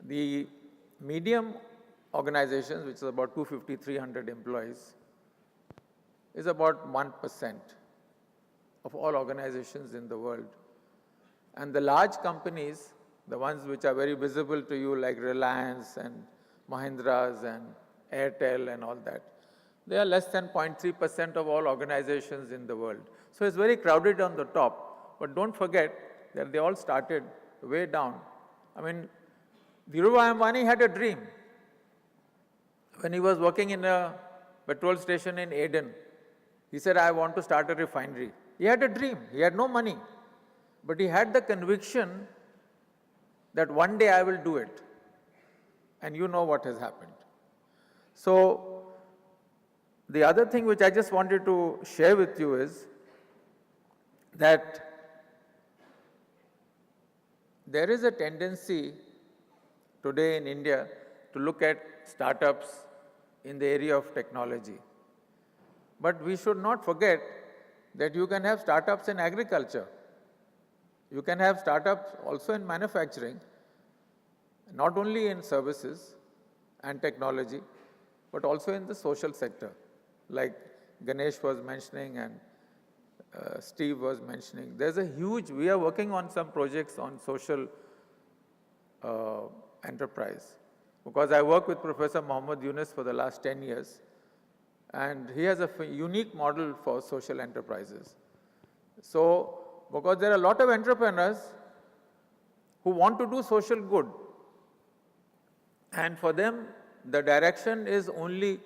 The medium organizations, which is about 250, 300 employees, is about 1%. of all organizations in the world. And the large companies, the ones which are very visible to you like Reliance and Mahindras and Airtel and all that, they are less than 0.3% of all organizations in the world. So it's very crowded on the top. But don't forget that they all started way down. I mean, Dhirubhai Ambani had a dream. When he was working in a petrol station in Aden, he said, I want to start a refinery. He had a dream. He had no money. But he had the conviction that one day I will do it. And you know what has happened. So, the other thing which I just wanted to share with you is that there is a tendency today in India to look at startups in the area of technology. But we should not forget that you can have startups in agriculture. You can have startups also in manufacturing, not only in services and technology, but also in the social sector, like Ganesh was mentioning and Steve was mentioning. There's a huge, we are working on some projects on social enterprise, because I work with Professor Mohammad Yunus for the last 10 years, and he has a unique model for social enterprises. So, because there are a lot of entrepreneurs who want to do social good, and for them, the direction is only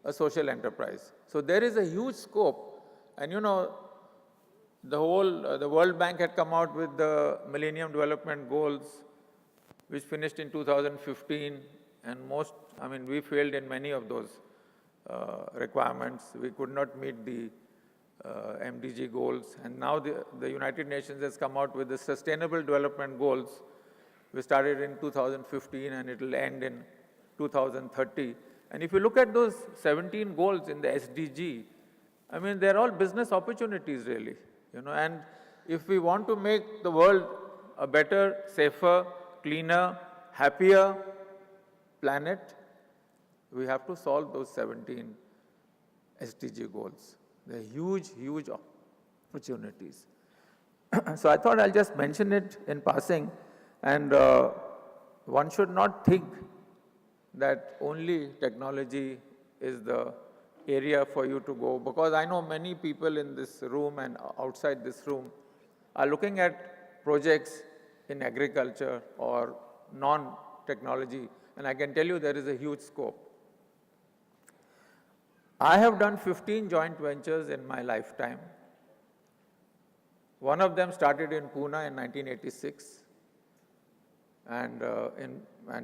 a social enterprise. So there is a huge scope, and you know, the World Bank had come out with the Millennium Development Goals, which finished in 2015, and we failed in many of those requirements. We could not meet the MDG goals, and now the United Nations has come out with the Sustainable Development Goals. We started in 2015 and it will end in 2030. And if you look at those 17 goals in the SDG, I mean, they're all business opportunities really, you know, and if we want to make the world a better, safer, cleaner, happier planet, we have to solve those 17 SDG goals. They're huge, huge opportunities. So I thought I'll just mention it in passing, and one should not think that only technology is the area for you to go, because I know many people in this room and outside this room are looking at projects in agriculture or non-technology, and I can tell you there is a huge scope. I have done 15 joint ventures in my lifetime. One of them started in Pune in 1986, and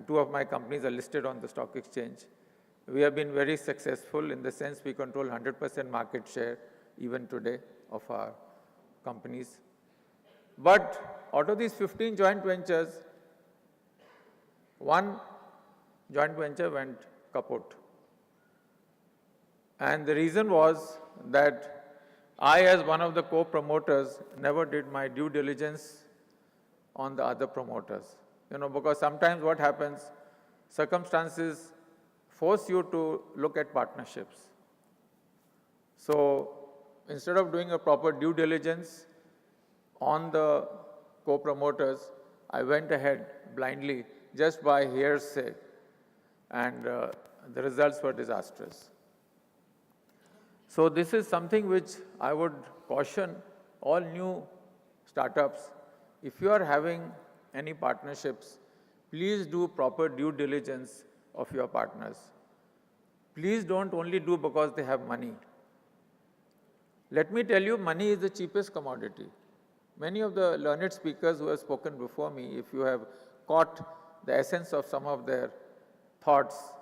two of my companies are listed on the stock exchange. We have been very successful in the sense we control 100% market share even today of our companies. But out of these 15 joint ventures, one joint venture went kaput. And the reason was that I, as one of the co-promoters, never did my due diligence on the other promoters. You know, because sometimes what happens, circumstances force you to look at partnerships. So instead of doing a proper due diligence on the co-promoters, I went ahead blindly just by hearsay, and the results were disastrous. So this is something which I would caution all new startups. If you are having any partnerships, please do proper due diligence of your partners. Please don't only do because they have money. Let me tell you, money is the cheapest commodity. Many of the learned speakers who have spoken before me, if you have caught the essence of some of their thoughts,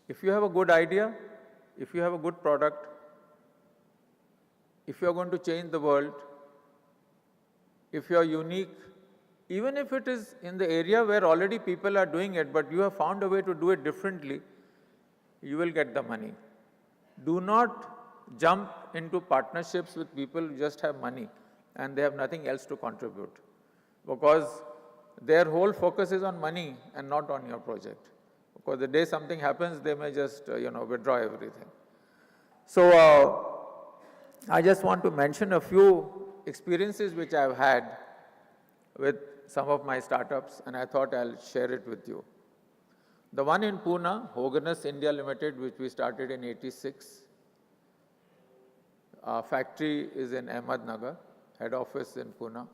if you have a good idea, if you have a good product, if you are going to change the world, if you are unique, even if it is in the area where already people are doing it, but you have found a way to do it differently, you will get the money. Do not jump into partnerships with people who just have money and they have nothing else to contribute, because their whole focus is on money and not on your project. Because the day something happens, they may just withdraw everything. So I just want to mention a few experiences which I've had with some of my startups, and I thought I'll share it with you. The one in Pune, Hoganus India Limited, which we started in '86. Our factory is in Ahmednagar, head office in Pune.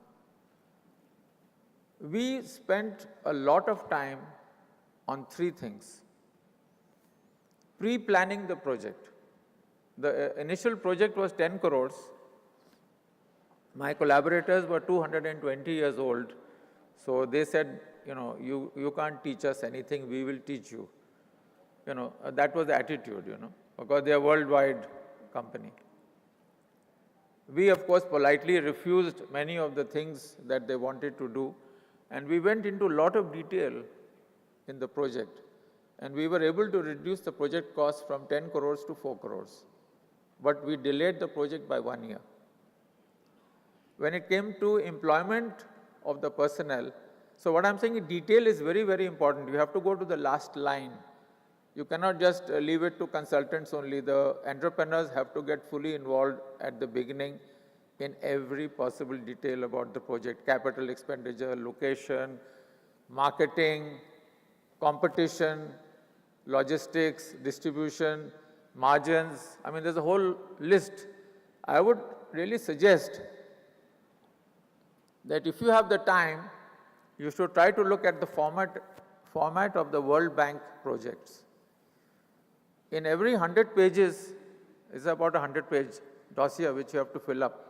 We spent a lot of time on three things. Pre-planning the project. The initial project was 10 crores. My collaborators were 220 years old. So they said, you can't teach us anything, we will teach you. That was the attitude, because they are a worldwide company. We, of course, politely refused many of the things that they wanted to do. And we went into a lot of detail in the project. And we were able to reduce the project cost from 10 crores to 4 crores. But we delayed the project by 1 year. When it came to employment of the personnel, so what I'm saying, detail is very, very important. You have to go to the last line. You cannot just leave it to consultants only. The entrepreneurs have to get fully involved at the beginning in every possible detail about the project: capital expenditure, location, marketing, competition, logistics, distribution, margins. I mean, there's a whole list. I would really suggest that if you have the time, you should try to look at the format of the World Bank projects. In every 100 pages is about a 100-page dossier which you have to fill up.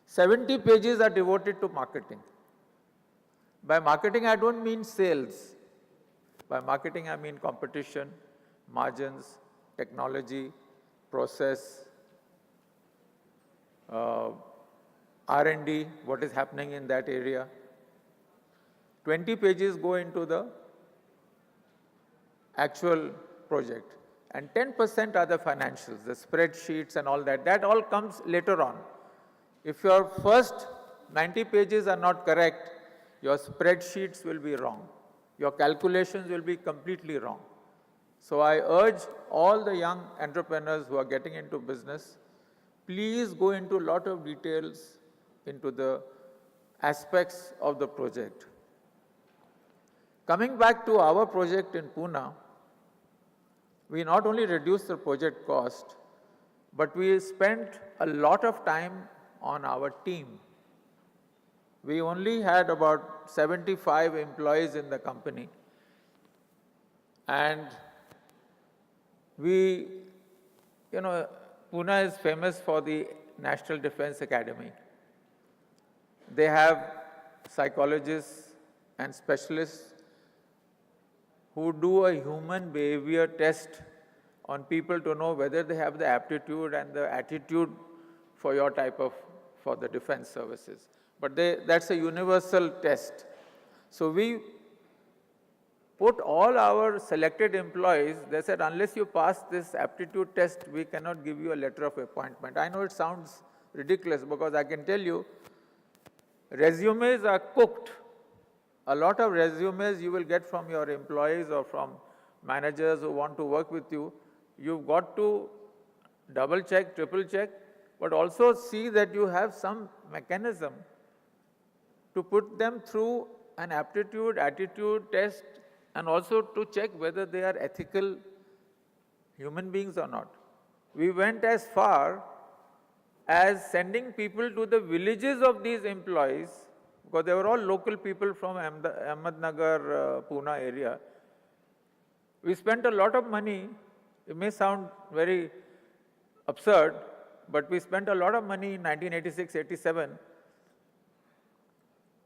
70 pages are devoted to marketing. By marketing, I don't mean sales. By marketing, I mean competition, margins, technology, process, R&D, what is happening in that area. 20 pages go into the actual project. And 10% are the financials, the spreadsheets and all that. That all comes later on. If your first 90 pages are not correct, your spreadsheets will be wrong. Your calculations will be completely wrong. So I urge all the young entrepreneurs who are getting into business, please go into a lot of details into the aspects of the project. Coming back to our project in Pune, we not only reduced the project cost, but we spent a lot of time on our team. We only had about 75 employees in the company. And we, Pune is famous for the National Defense Academy. They have psychologists and specialists who do a human behavior test on people to know whether they have the aptitude and the attitude for your for the defense services. But that's a universal test. So we put all our selected employees, they said, unless you pass this aptitude test, we cannot give you a letter of appointment. I know it sounds ridiculous because I can tell you, resumes are cooked. A lot of resumes you will get from your employees or from managers who want to work with you. You've got to double check, triple check, but also see that you have some mechanism to put them through an aptitude, attitude test, and also to check whether they are ethical human beings or not. We went as far as sending people to the villages of these employees, because they were all local people from Ahmednagar, Pune area. We spent a lot of money. It may sound very absurd, but we spent a lot of money in 1986-87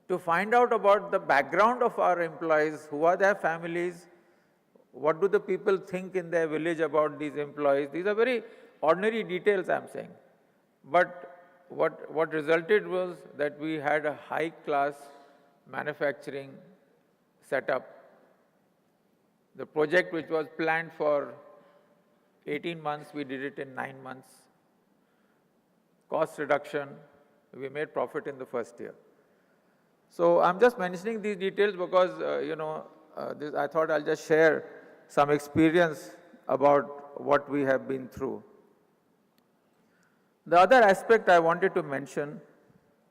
to find out about the background of our employees, who are their families, what do the people think in their village about these employees. These are very ordinary details, I'm saying. But what resulted was that we had a high-class manufacturing setup. The project, which was planned for 18 months, we did it in 9 months. Cost reduction, we made profit in the first year. So I'm just mentioning these details because, I thought I'll just share some experience about what we have been through. The other aspect I wanted to mention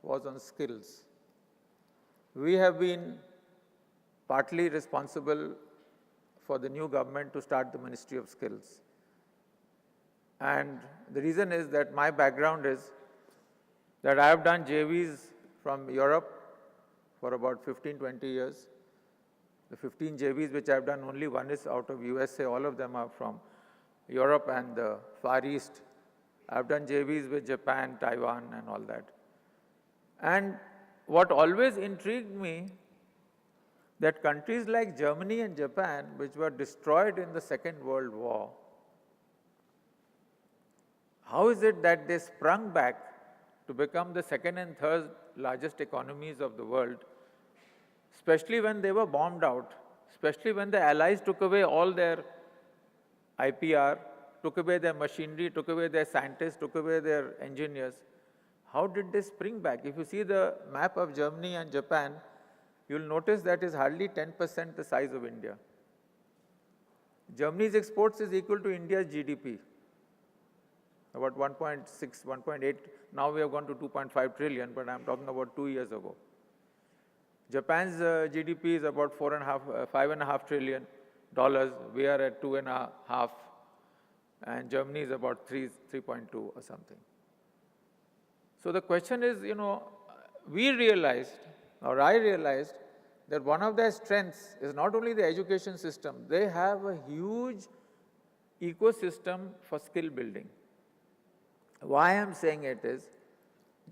was on skills. We have been partly responsible for the new government to start the Ministry of Skills. And the reason is that my background is that I have done JVs from Europe for about 15, 20 years. The 15 JVs which I have done, only one is out of USA, all of them are from Europe and the Far East. I have done JVs with Japan, Taiwan and all that. And what always intrigued me, that countries like Germany and Japan, which were destroyed in the Second World War, how is it that they sprung back to become the second and third largest economies of the world, especially when they were bombed out, especially when the Allies took away all their IPR, took away their machinery, took away their scientists, took away their engineers. How did they spring back? If you see the map of Germany and Japan, you'll notice that is hardly 10% the size of India. Germany's exports is equal to India's GDP, about 1.6, 1.8. Now we have gone to 2.5 trillion, but I'm talking about 2 years ago. Japan's GDP is about $5.5 trillion. We are at 2.5, and Germany is about 3.2 or something. So the question is, we realized, or I realized, that one of their strengths is not only the education system, they have a huge ecosystem for skill building. Why I'm saying it is,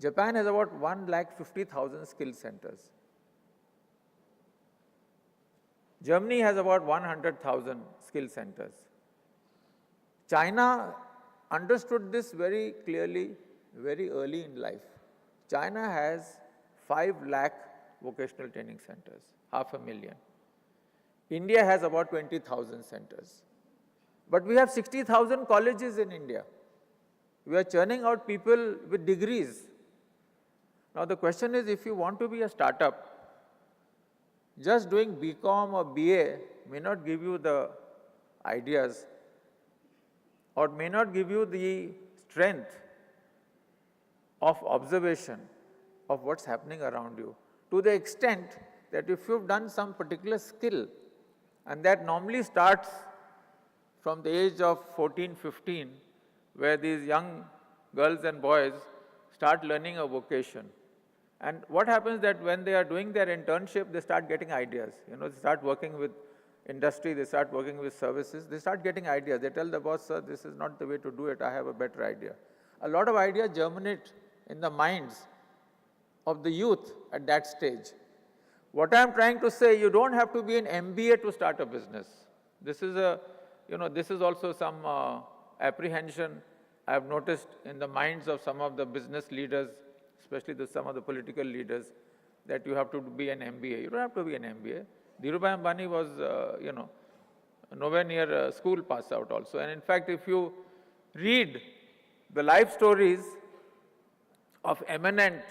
Japan has about 150,000 skill centers. Germany has about 100,000 skill centers. China understood this very clearly, very early in life. China has 5 lakh vocational training centers, 500,000. India has about 20,000 centers. But we have 60,000 colleges in India. We are churning out people with degrees. Now the question is, if you want to be a startup, just doing BCom or BA may not give you the ideas or may not give you the strength of observation of what's happening around you, to the extent that if you've done some particular skill, and that normally starts from the age of 14, 15, where these young girls and boys start learning a vocation. And what happens that when they are doing their internship, they start getting ideas. They start working with industry, they start working with services, they start getting ideas. They tell the boss, sir, this is not the way to do it, I have a better idea. A lot of ideas germinate in the minds of the youth at that stage. What I'm trying to say, you don't have to be an MBA to start a business. This is this is also some apprehension I've noticed in the minds of some of the business leaders, especially some of the political leaders, that you have to be an MBA. You don't have to be an MBA. Dhirubhai Ambani was, nowhere near a school pass out also. And in fact, if you read the life stories of eminent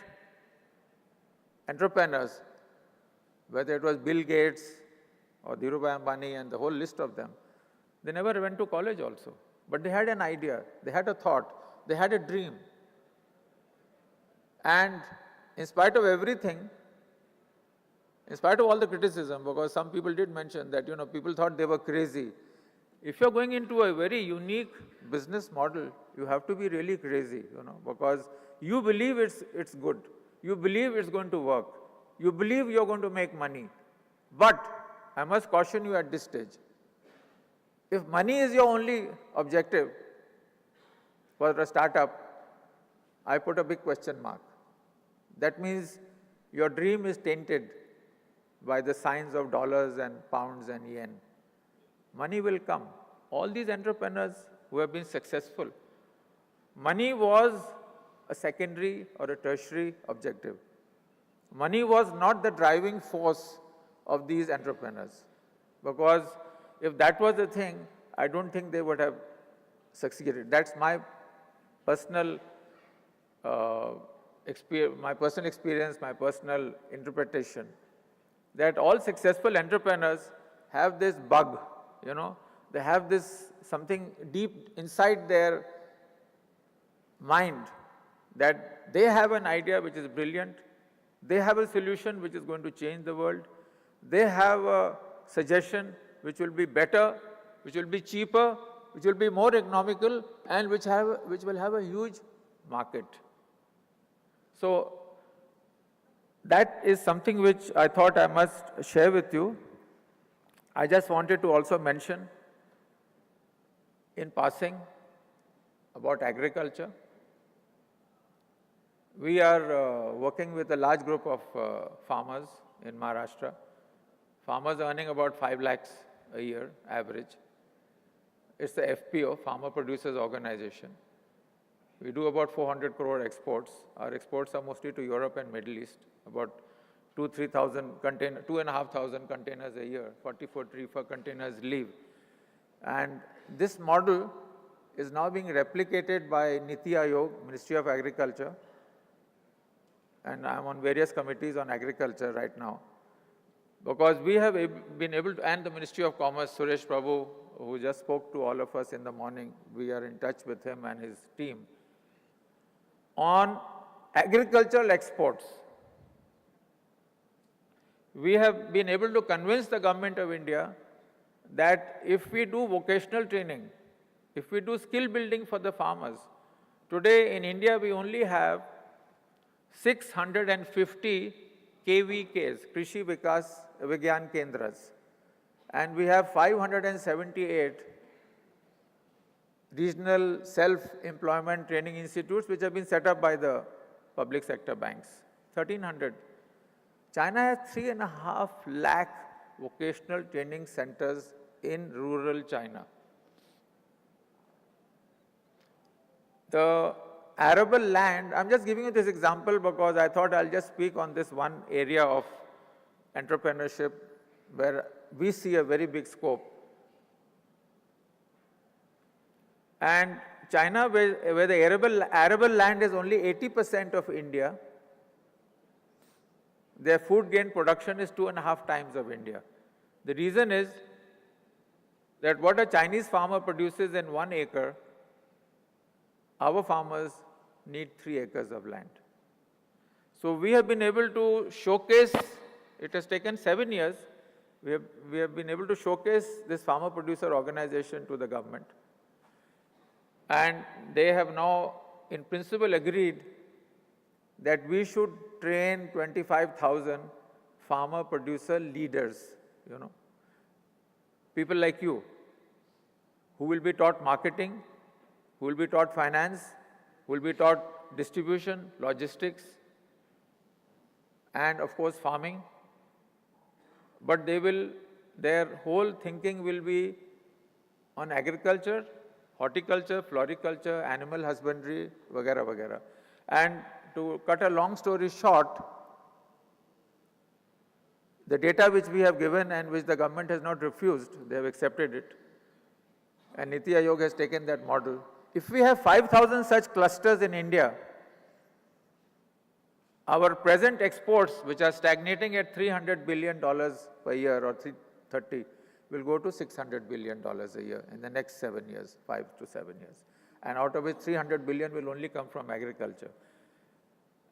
entrepreneurs, whether it was Bill Gates or Dhirubhai Ambani and the whole list of them, they never went to college also. But they had an idea, they had a thought, they had a dream. And in spite of everything, in spite of all the criticism, because some people did mention that, people thought they were crazy. If you're going into a very unique business model, you have to be really crazy, because you believe it's good. You believe it's going to work. You believe you're going to make money. But I must caution you at this stage. If money is your only objective for a startup, I put a big question mark. That means your dream is tainted by the signs of dollars and pounds and yen. Money will come. All these entrepreneurs who have been successful, money was a secondary or a tertiary objective. Money was not the driving force of these entrepreneurs, because if that was the thing, I don't think they would have succeeded. That's my personal experience, my personal interpretation, that all successful entrepreneurs have this bug, they have this something deep inside their mind that they have an idea which is brilliant, they have a solution which is going to change the world, they have a suggestion which will be better, which will be cheaper, which will be more economical, and which will have a huge market. So that is something which I thought I must share with you. I just wanted to also mention in passing about agriculture. We are working with a large group of farmers in Maharashtra. Farmers earning about 5 lakhs a year average. It's the FPO, Farmer Producers Organization. We do about 400 crore exports. Our exports are mostly to Europe and Middle East, about 2,500 containers a year, 44 reefer containers leave. And this model is now being replicated by Niti Aayog, Ministry of Agriculture, and I'm on various committees on agriculture right now. Because we have been able to, and the Ministry of Commerce, Suresh Prabhu, who just spoke to all of us in the morning, we are in touch with him and his team, on agricultural exports. We have been able to convince the government of India that if we do vocational training, if we do skill building for the farmers, today in India we only have 650 KVKs, Krishi Vikas Vigyan Kendras, and we have 578 regional self-employment training institutes which have been set up by the public sector banks, 1,300. China has 3.5 lakh vocational training centers in rural China. The arable land, I'm just giving you this example because I thought I'll just speak on this one area of entrepreneurship where we see a very big scope. And China, where the arable land is only 80% of India, their food grain production is 2.5 times of India. The reason is that what a Chinese farmer produces in 1 acre, our farmers need 3 acres of land. So we have been able to showcase, it has taken 7 years, we have been able to showcase this farmer producer organization to the government. And they have now in principle agreed that we should train 25,000 farmer producer leaders, people like you, who will be taught marketing, who will be taught finance, who will be taught distribution, logistics, and of course farming. But their whole thinking will be on agriculture, horticulture, floriculture, animal husbandry, vagara, vagara. And to cut a long story short, the data which we have given and which the government has not refused, they have accepted it. And Niti Aayog has taken that model. If we have 5,000 such clusters in India, our present exports, which are stagnating at $300 billion per year or 330, will go to $600 billion a year in the next 7 years, 5 to 7 years. And out of which 300 billion will only come from agriculture.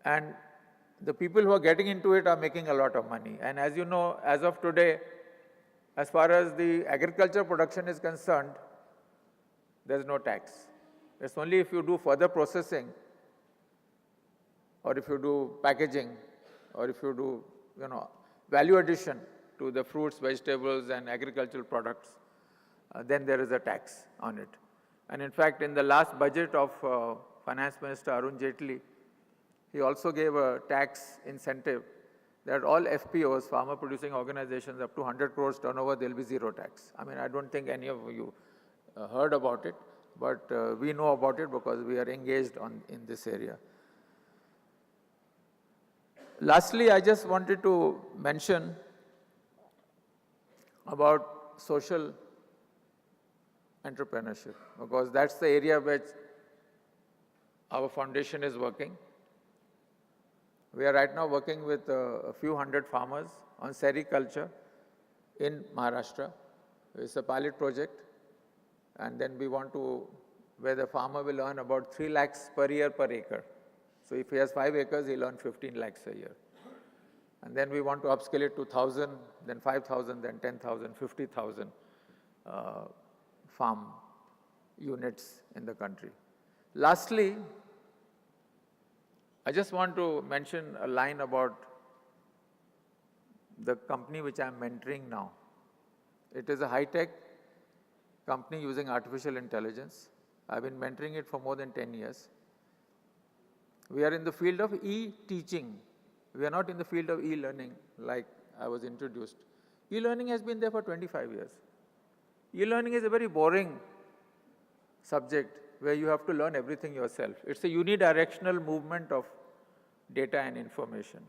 And the people who are getting into it are making a lot of money. And as you know, as of today, as far as the agriculture production is concerned, there's no tax. It's only if you do further processing, or if you do packaging, or if you do, value addition to the fruits, vegetables, and agricultural products, then there is a tax on it. And in fact, in the last budget of Finance Minister Arun Jaitley, he also gave a tax incentive that all FPOs, farmer producing organizations, up to 100 crores turnover, there will be zero tax. I mean, I don't think any of you heard about it, but we know about it because we are engaged in this area. Lastly, I just wanted to mention about social entrepreneurship, because that's the area which our foundation is working. We are right now working with a few hundred farmers on sericulture in Maharashtra. It's a pilot project, and then we want to, where the farmer will earn about 3 lakhs per year per acre. So if he has 5 acres, he'll earn 15 lakhs a year. And then we want to upscale it to 1,000, then 5,000, then 10,000, 50,000 farm units in the country. Lastly, I just want to mention a line about the company which I'm mentoring now. It is a high-tech company using artificial intelligence. I've been mentoring it for more than 10 years. We are in the field of e-teaching. We are not in the field of e-learning like I was introduced. E-learning has been there for 25 years. E-learning is a very boring subject where you have to learn everything yourself. It's a unidirectional movement of data and information.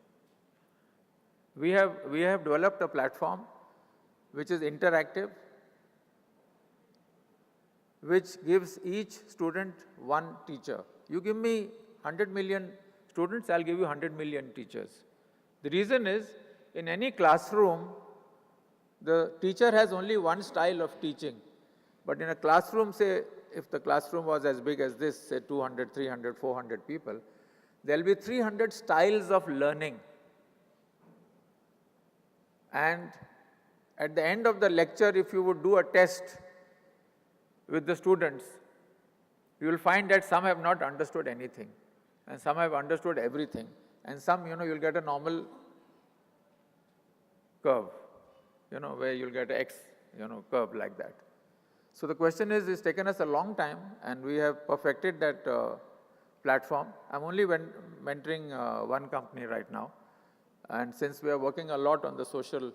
We have developed a platform which is interactive, which gives each student one teacher. You give me 100 million students, I'll give you 100 million teachers. The reason is, in any classroom, the teacher has only one style of teaching. But in a classroom, say, if the classroom was as big as this, say 200, 300, 400 people, there'll be 300 styles of learning. And at the end of the lecture, if you would do a test with the students, you will find that some have not understood anything, and some have understood everything, and some, you'll get a normal curve, where you'll get an X, curve like that. So the question is, it's taken us a long time, and we have perfected that platform. I'm only mentoring one company right now, and since we are working a lot on the social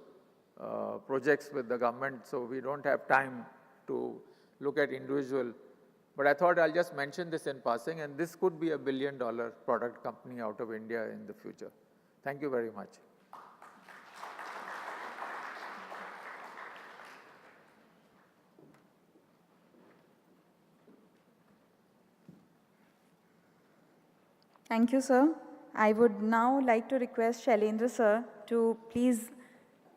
projects with the government, so we don't have time to look at individual. But I thought I'll just mention this in passing, and this could be a $1 billion product company out of India in the future. Thank you very much. Thank you, sir. I would now like to request Shailendra sir to please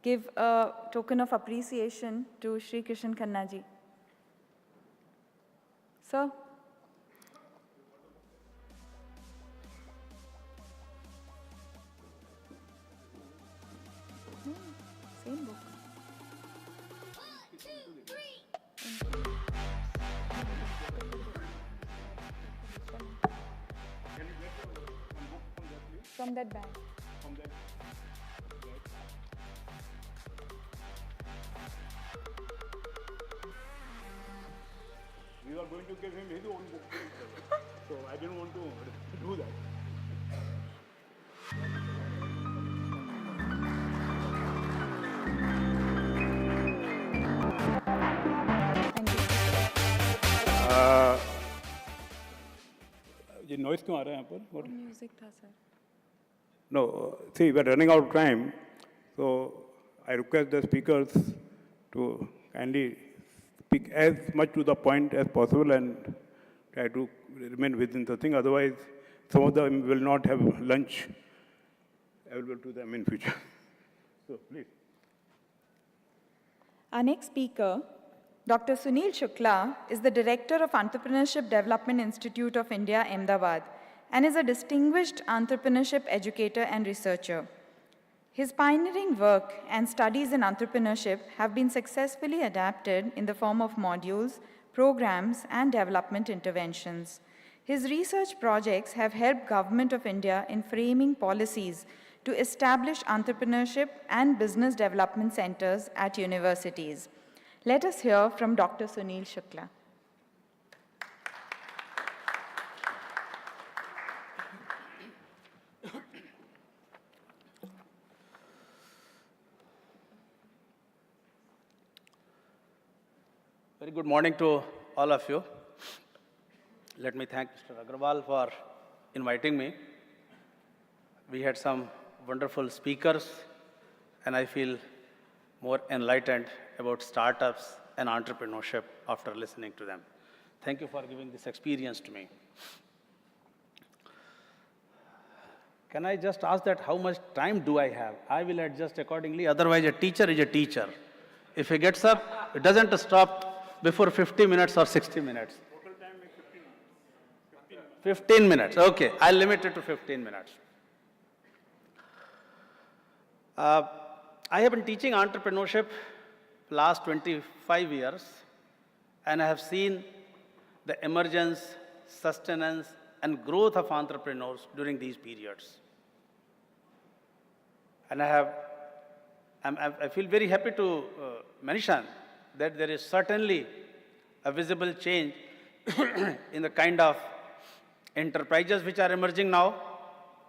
give a token of appreciation to Shri Krishan Khanna ji. Sir. Same book. From that bag. We are going to give him his own book, so I didn't want to do that. ये noise क्यों आ रहा है यहाँ पर? Music था sir. No, see, we are running out of time, so I request the speakers to kindly speak as much to the point as possible and try to remain within the thing. Otherwise, some of them will not have lunch available to them in future. So, please. Our next speaker, Dr. Sunil Shukla, is the Director of Entrepreneurship Development Institute of India, Ahmedabad, and is a distinguished entrepreneurship educator and researcher. His pioneering work and studies in entrepreneurship have been successfully adapted in the form of modules, programs, and development interventions. His research projects have helped Government of India in framing policies to establish entrepreneurship and business development centers at universities. Let us hear from Dr. Sunil Shukla. Very good morning to all of you. Let me thank Mr. Agrawal for inviting me. We had some wonderful speakers, and I feel more enlightened about startups and entrepreneurship after listening to them. Thank you for giving this experience to me. Can I just ask that how much time do I have? I will adjust accordingly, otherwise a teacher is a teacher. If he gets up, it doesn't stop before 50 minutes or 60 minutes. 15 minutes. Okay, I'll limit it to 15 minutes. I have been teaching entrepreneurship last 25 years, and I have seen the emergence, sustenance, and growth of entrepreneurs during these periods. And I feel very happy to mention that there is certainly a visible change in the kind of enterprises which are emerging now,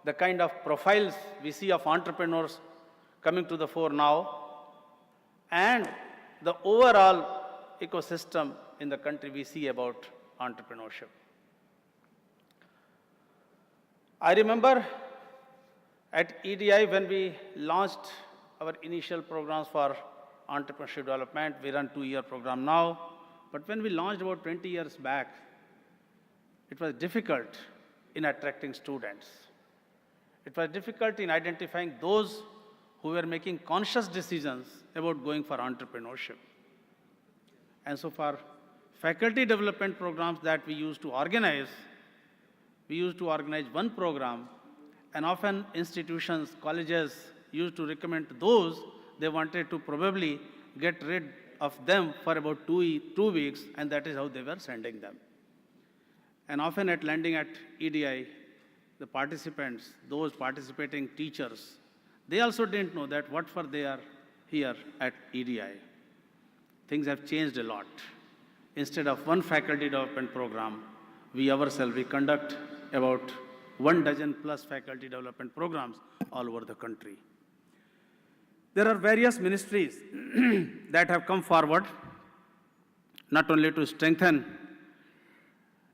the kind of profiles we see of entrepreneurs coming to the fore now, and the overall ecosystem in the country we see about entrepreneurship. I remember at EDI when we launched our initial programs for entrepreneurship development. We run 2-year program now, but when we launched about 20 years back, it was difficult in attracting students. It was difficult in identifying those who were making conscious decisions about going for entrepreneurship. And so for faculty development programs that we used to organize one program, and often institutions, colleges used to recommend those they wanted to probably get rid of them for about 2 weeks, and that is how they were sending them. And often at landing at EDI, the participants, those participating teachers, they also didn't know that what for they are here at EDI. Things have changed a lot. Instead of one faculty development program, we conduct about 12+ faculty development programs all over the country. There are various ministries that have come forward, not only to strengthen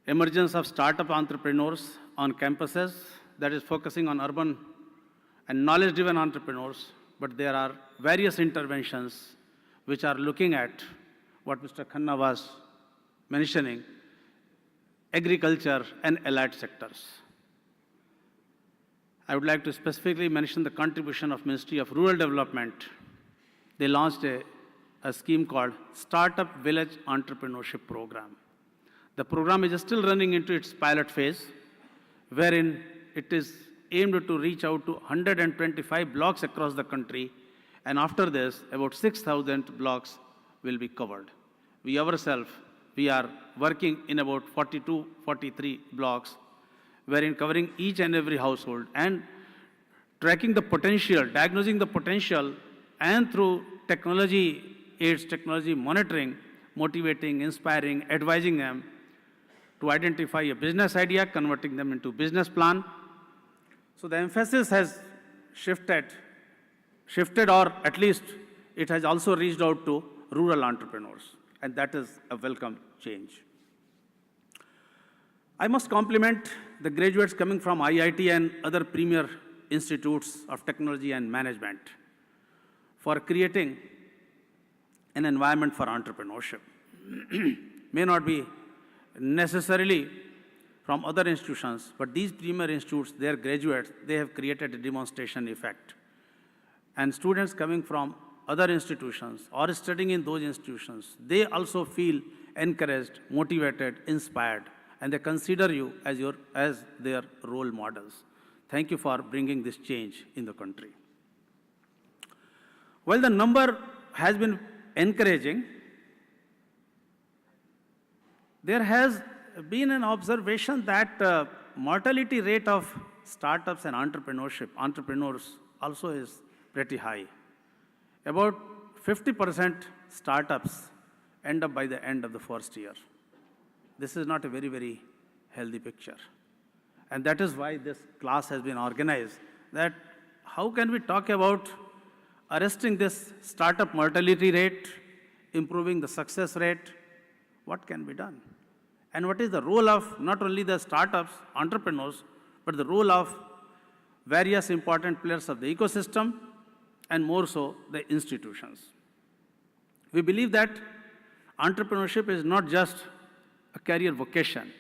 emergence of startup entrepreneurs on campuses, that is focusing on urban and knowledge-driven entrepreneurs, but there are various interventions which are looking at what Mr. Khanna was mentioning, agriculture and allied sectors. I would like to specifically mention the contribution of Ministry of Rural Development. They launched a scheme called Startup Village Entrepreneurship Program. The program is still running into its pilot phase, wherein it is aimed to reach out to 125 blocks across the country, and after this, about 6,000 blocks will be covered. We ourselves, we are working in about 42, 43 blocks, wherein covering each and every household and tracking the potential, diagnosing the potential, and through technology aids, technology monitoring, motivating, inspiring, advising them to identify a business idea, converting them into business plan. So the emphasis has shifted, or at least it has also reached out to rural entrepreneurs, and that is a welcome change. I must compliment the graduates coming from IIT and other premier institutes of technology and management for creating an environment for entrepreneurship. May not be necessarily from other institutions, but these premier institutes, their graduates, they have created a demonstration effect. And students coming from other institutions or studying in those institutions, they also feel encouraged, motivated, inspired, and they consider you as their role models. Thank you for bringing this change in the country. While the number has been encouraging, there has been an observation that mortality rate of startups and entrepreneurs also is pretty high. About 50% startups end up by the end of the first year. This is not a very, very healthy picture. And that is why this class has been organized, that how can we talk about arresting this startup mortality rate, improving the success rate, what can be done? And what is the role of not only the startups, entrepreneurs, but the role of various important players of the ecosystem, and more so the institutions. We believe that entrepreneurship is not just a career vocation.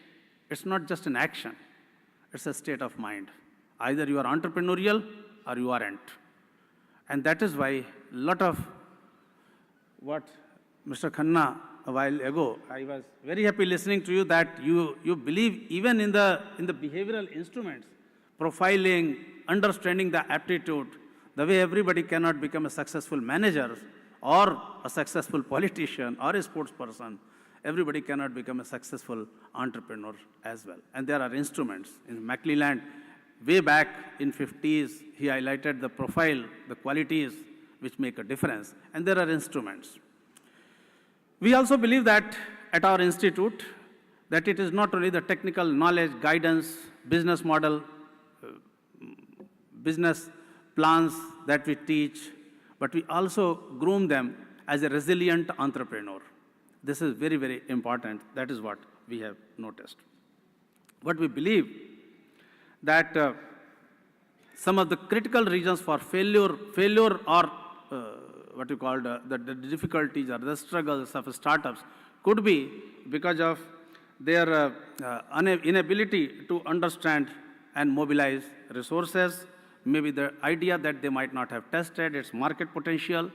It's not just an action. It's a state of mind. Either you are entrepreneurial or you aren't. And that is why a lot of what Mr. Khanna a while ago, I was very happy listening to you that you believe even in the behavioral instruments, profiling, understanding the aptitude, the way everybody cannot become a successful manager or a successful politician or a sports person, everybody cannot become a successful entrepreneur as well. And there are instruments. In McClelland, way back in 50s, he highlighted the profile, the qualities which make a difference. And there are instruments. We also believe that at our institute, that it is not only the technical knowledge, guidance, business model, business plans that we teach, but we also groom them as a resilient entrepreneur. This is very, very important. That is what we have noticed. But we believe that some of the critical reasons for failure or what you call the difficulties or the struggles of startups could be because of their inability to understand and mobilize resources, maybe the idea that they might not have tested its market potential,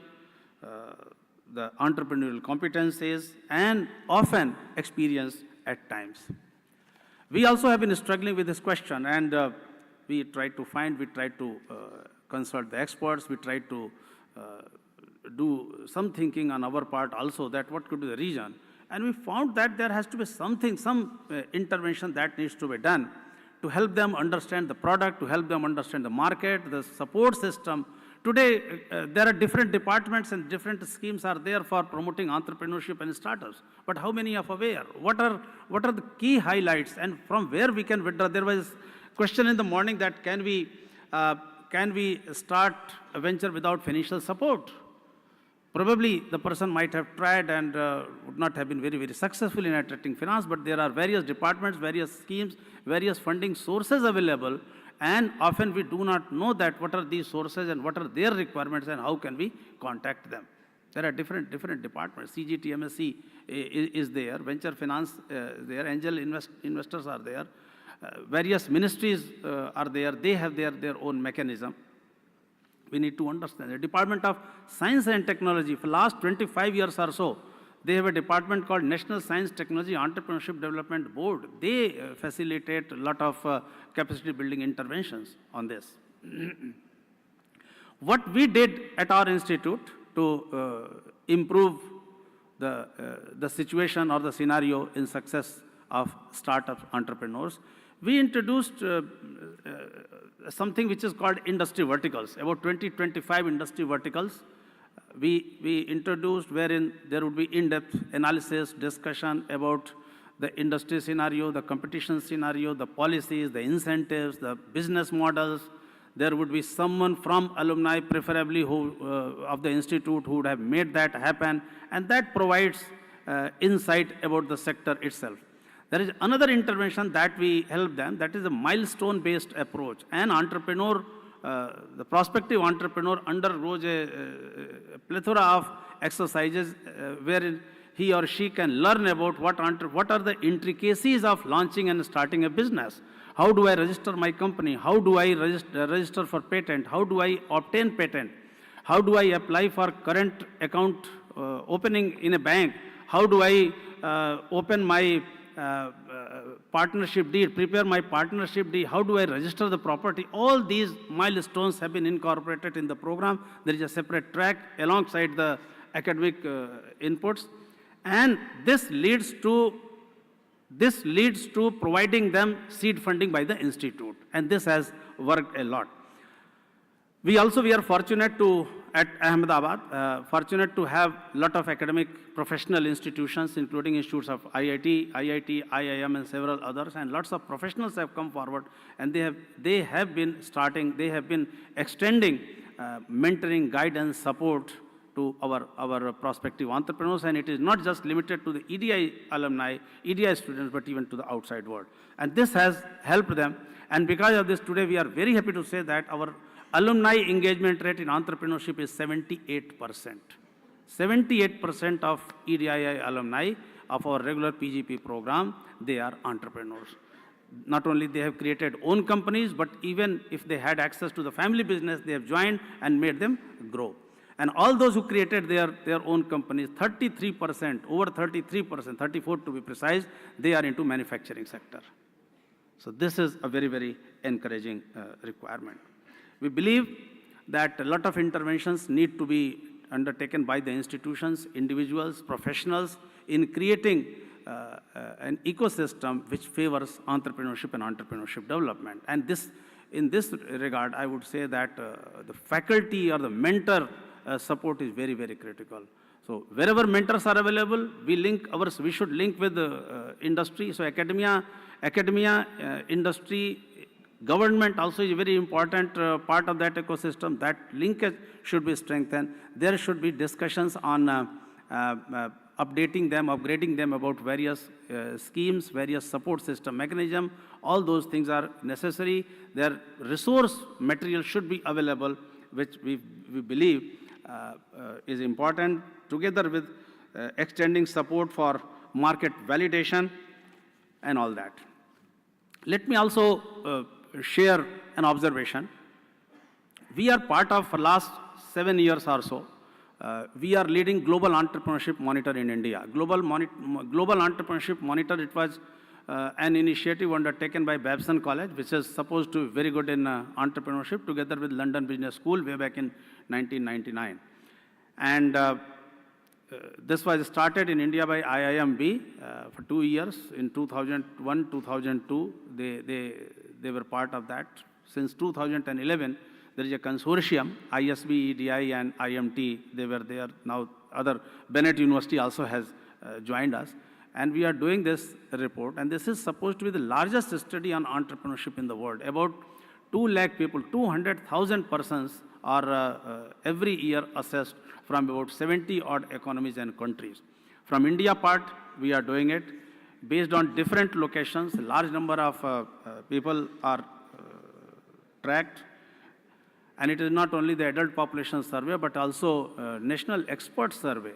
the entrepreneurial competencies, and often experience at times. We also have been struggling with this question, and we try to consult the experts, we try to do some thinking on our part also that what could be the reason. And we found that there has to be some intervention that needs to be done to help them understand the product, to help them understand the market, the support system. Today, there are different departments and different schemes are there for promoting entrepreneurship and startups. But how many are aware? What are the key highlights and from where we can withdraw? There was a question in the morning that can we start a venture without financial support? Probably the person might have tried and would not have been very, very successful in attracting finance, but there are various departments, various schemes, various funding sources available, and often we do not know that what are these sources and what are their requirements and how can we contact them. There are different departments. CGT, MSc is there, venture finance there, angel investors are there, various ministries are there, they have their own mechanism. We need to understand. The Department of Science and Technology, for the last 25 years or so, they have a department called National Science Technology Entrepreneurship Development Board. They facilitate a lot of capacity building interventions on this. What we did at our institute to improve the situation or the scenario in success of startup entrepreneurs, we introduced something which is called industry verticals, about 20-25 industry verticals. We introduced wherein there would be in-depth analysis, discussion about the industry scenario, the competition scenario, the policies, the incentives, the business models. There would be someone from alumni, preferably of the institute, who would have made that happen, and that provides insight about the sector itself. There is another intervention that we help them, that is a milestone-based approach. An entrepreneur, the prospective entrepreneur undergoes a plethora of exercises wherein he or she can learn about what are the intricacies of launching and starting a business. How do I register my company? How do I register for patent? How do I obtain patent? How do I apply for current account opening in a bank? How do I open my partnership deed, prepare my partnership deed, how do I register the property? All these milestones have been incorporated in the program. There is a separate track alongside the academic inputs. And this leads to providing them seed funding by the institute. And this has worked a lot. We are fortunate to, at Ahmedabad, fortunate to have a lot of academic professional institutions, including institutes of IIT, IIM, and several others, and lots of professionals have come forward, and they have been extending mentoring, guidance, support to our prospective entrepreneurs, and it is not just limited to the EDI alumni, EDI students, but even to the outside world. And this has helped them, and because of this, today we are very happy to say that our alumni engagement rate in entrepreneurship is 78%. 78% of EDII alumni of our regular PGP program, they are entrepreneurs. Not only they have created own companies, but even if they had access to the family business, they have joined and made them grow. And all those who created their own companies, 33%, over 33%, 34 to be precise, they are into manufacturing sector. So this is a very, very encouraging requirement. We believe that a lot of interventions need to be undertaken by the institutions, individuals, professionals in creating an ecosystem which favors entrepreneurship and entrepreneurship development. And in this regard, I would say that the faculty or the mentor support is very, very critical. So wherever mentors are available, we should link with the industry. So academia, industry, government also is a very important part of that ecosystem. That linkage should be strengthened. There should be discussions on updating them, upgrading them about various schemes, various support system mechanism. All those things are necessary. Their resource material should be available, which we believe is important, together with extending support for market validation and all that. Let me also share an observation. We are part of, for last 7 years or so, we are leading Global Entrepreneurship Monitor in India. Global Entrepreneurship Monitor, it was an initiative undertaken by Babson College, which is supposed to be very good in entrepreneurship, together with London Business School way back in 1999. And this was started in India by IIMB for 2 years. In 2001, 2002, they were part of that. Since 2011, there is a consortium, ISB, EDI, and IMT. They were there. Now, Bennett University also has joined us. And we are doing this report. And this is supposed to be the largest study on entrepreneurship in the world. About 2 lakh people, 200,000 persons are every year assessed from about 70 odd economies and countries. From India part, we are doing it based on different locations. A large number of people are tracked. And it is not only the adult population survey, but also national expert survey.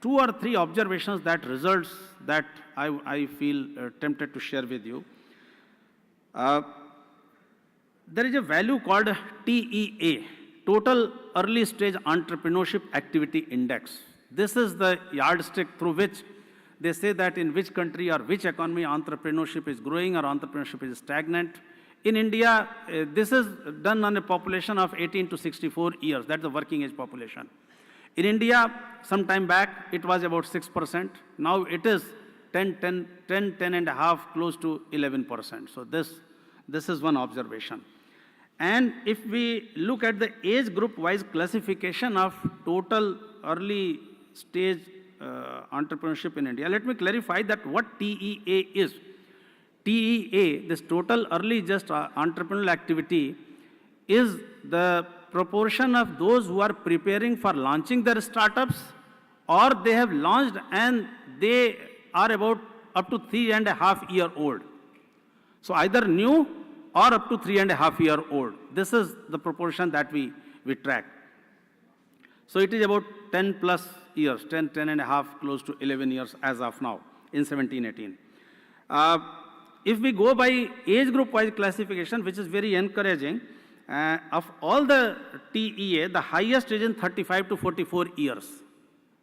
2 or 3 observations, that results that I feel tempted to share with you. There is a value called TEA, Total Early Stage Entrepreneurship Activity Index. This is the yardstick through which they say that in which country or which economy entrepreneurship is growing or entrepreneurship is stagnant. In India, this is done on a population of 18 to 64 years. That's the working age population. In India, some time back, it was about 6%. Now it is 10 and a half, close to 11%. So this is one observation. And if we look at the age group-wise classification of total early stage entrepreneurship in India, let me clarify that what TEA is. TEA, this total early just entrepreneurial activity, is the proportion of those who are preparing for launching their startups, or they have launched and they are about up to 3.5 years old. So either new or up to 3.5 years old. This is the proportion that we track. So it is about 10 plus years, 10 and a half, close to 11 years as of now in 17-18. If we go by age group-wise classification, which is very encouraging, of all the TEA, the highest is in 35 to 44 years.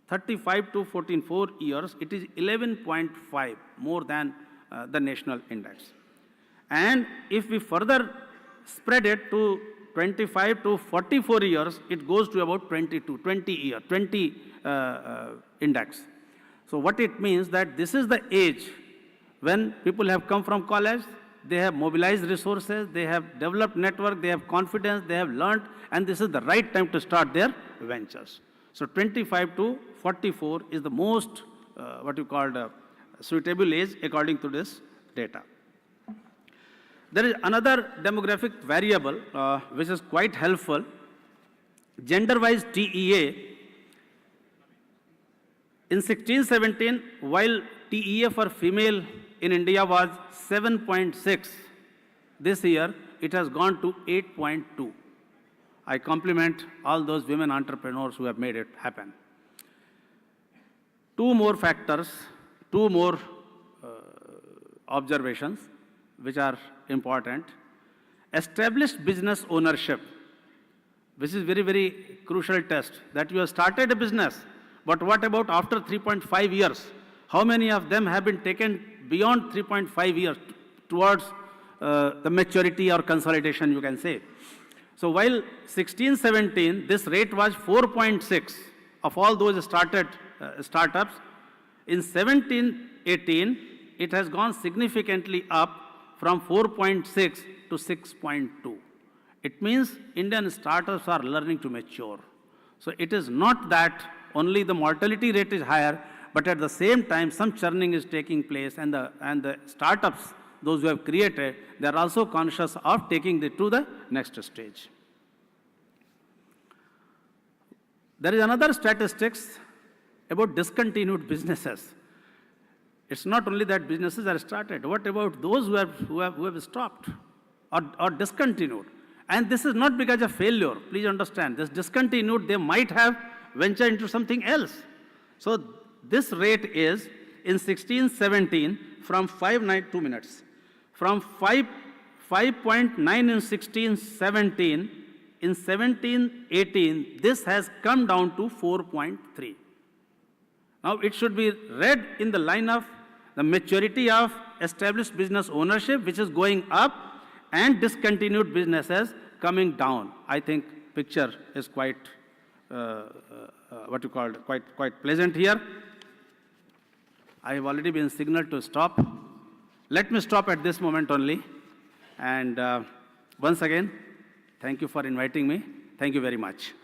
35 to 44 years, it is 11.5, more than the national index. And if we further spread it to 25 to 44 years, it goes to about 20 index. So what it means that this is the age when people have come from college, they have mobilized resources, they have developed network, they have confidence, they have learned, and this is the right time to start their ventures. So 25 to 44 is the most, what you call suitable age according to this data. There is another demographic variable which is quite helpful. Gender-wise TEA, in 16-17, while TEA for female in India was 7.6, this year it has gone to 8.2. I compliment all those women entrepreneurs who have made it happen. 2 more factors, 2 more observations which are important. Established business ownership. which is very, very crucial test, that you have started a business, but what about after 3.5 years? How many of them have been taken beyond 3.5 years towards the maturity or consolidation, you can say? So while 16-17, this rate was 4.6 of all those startups. In 17-18, it has gone significantly up from 4.6 to 6.2. It means Indian startups are learning to mature. So it is not that only the mortality rate is higher, but at the same time, some churning is taking place, and the startups, those who have created, they are also conscious of taking it to the next stage. There is another statistics about discontinued businesses. It's not only that businesses are started. What about those who have stopped or discontinued? And this is not because of failure. Please understand, this discontinued, they might have ventured into something else. So this rate is in 16-17 from 5.9 in 16-17. In 17-18, this has come down to 4.3. Now, it should be read in the line of the maturity of established business ownership, which is going up, and discontinued businesses coming down. I think picture is quite, quite pleasant here. I have already been signaled to stop. Let me stop at this moment only. And once again, thank you for inviting me. Thank you very much.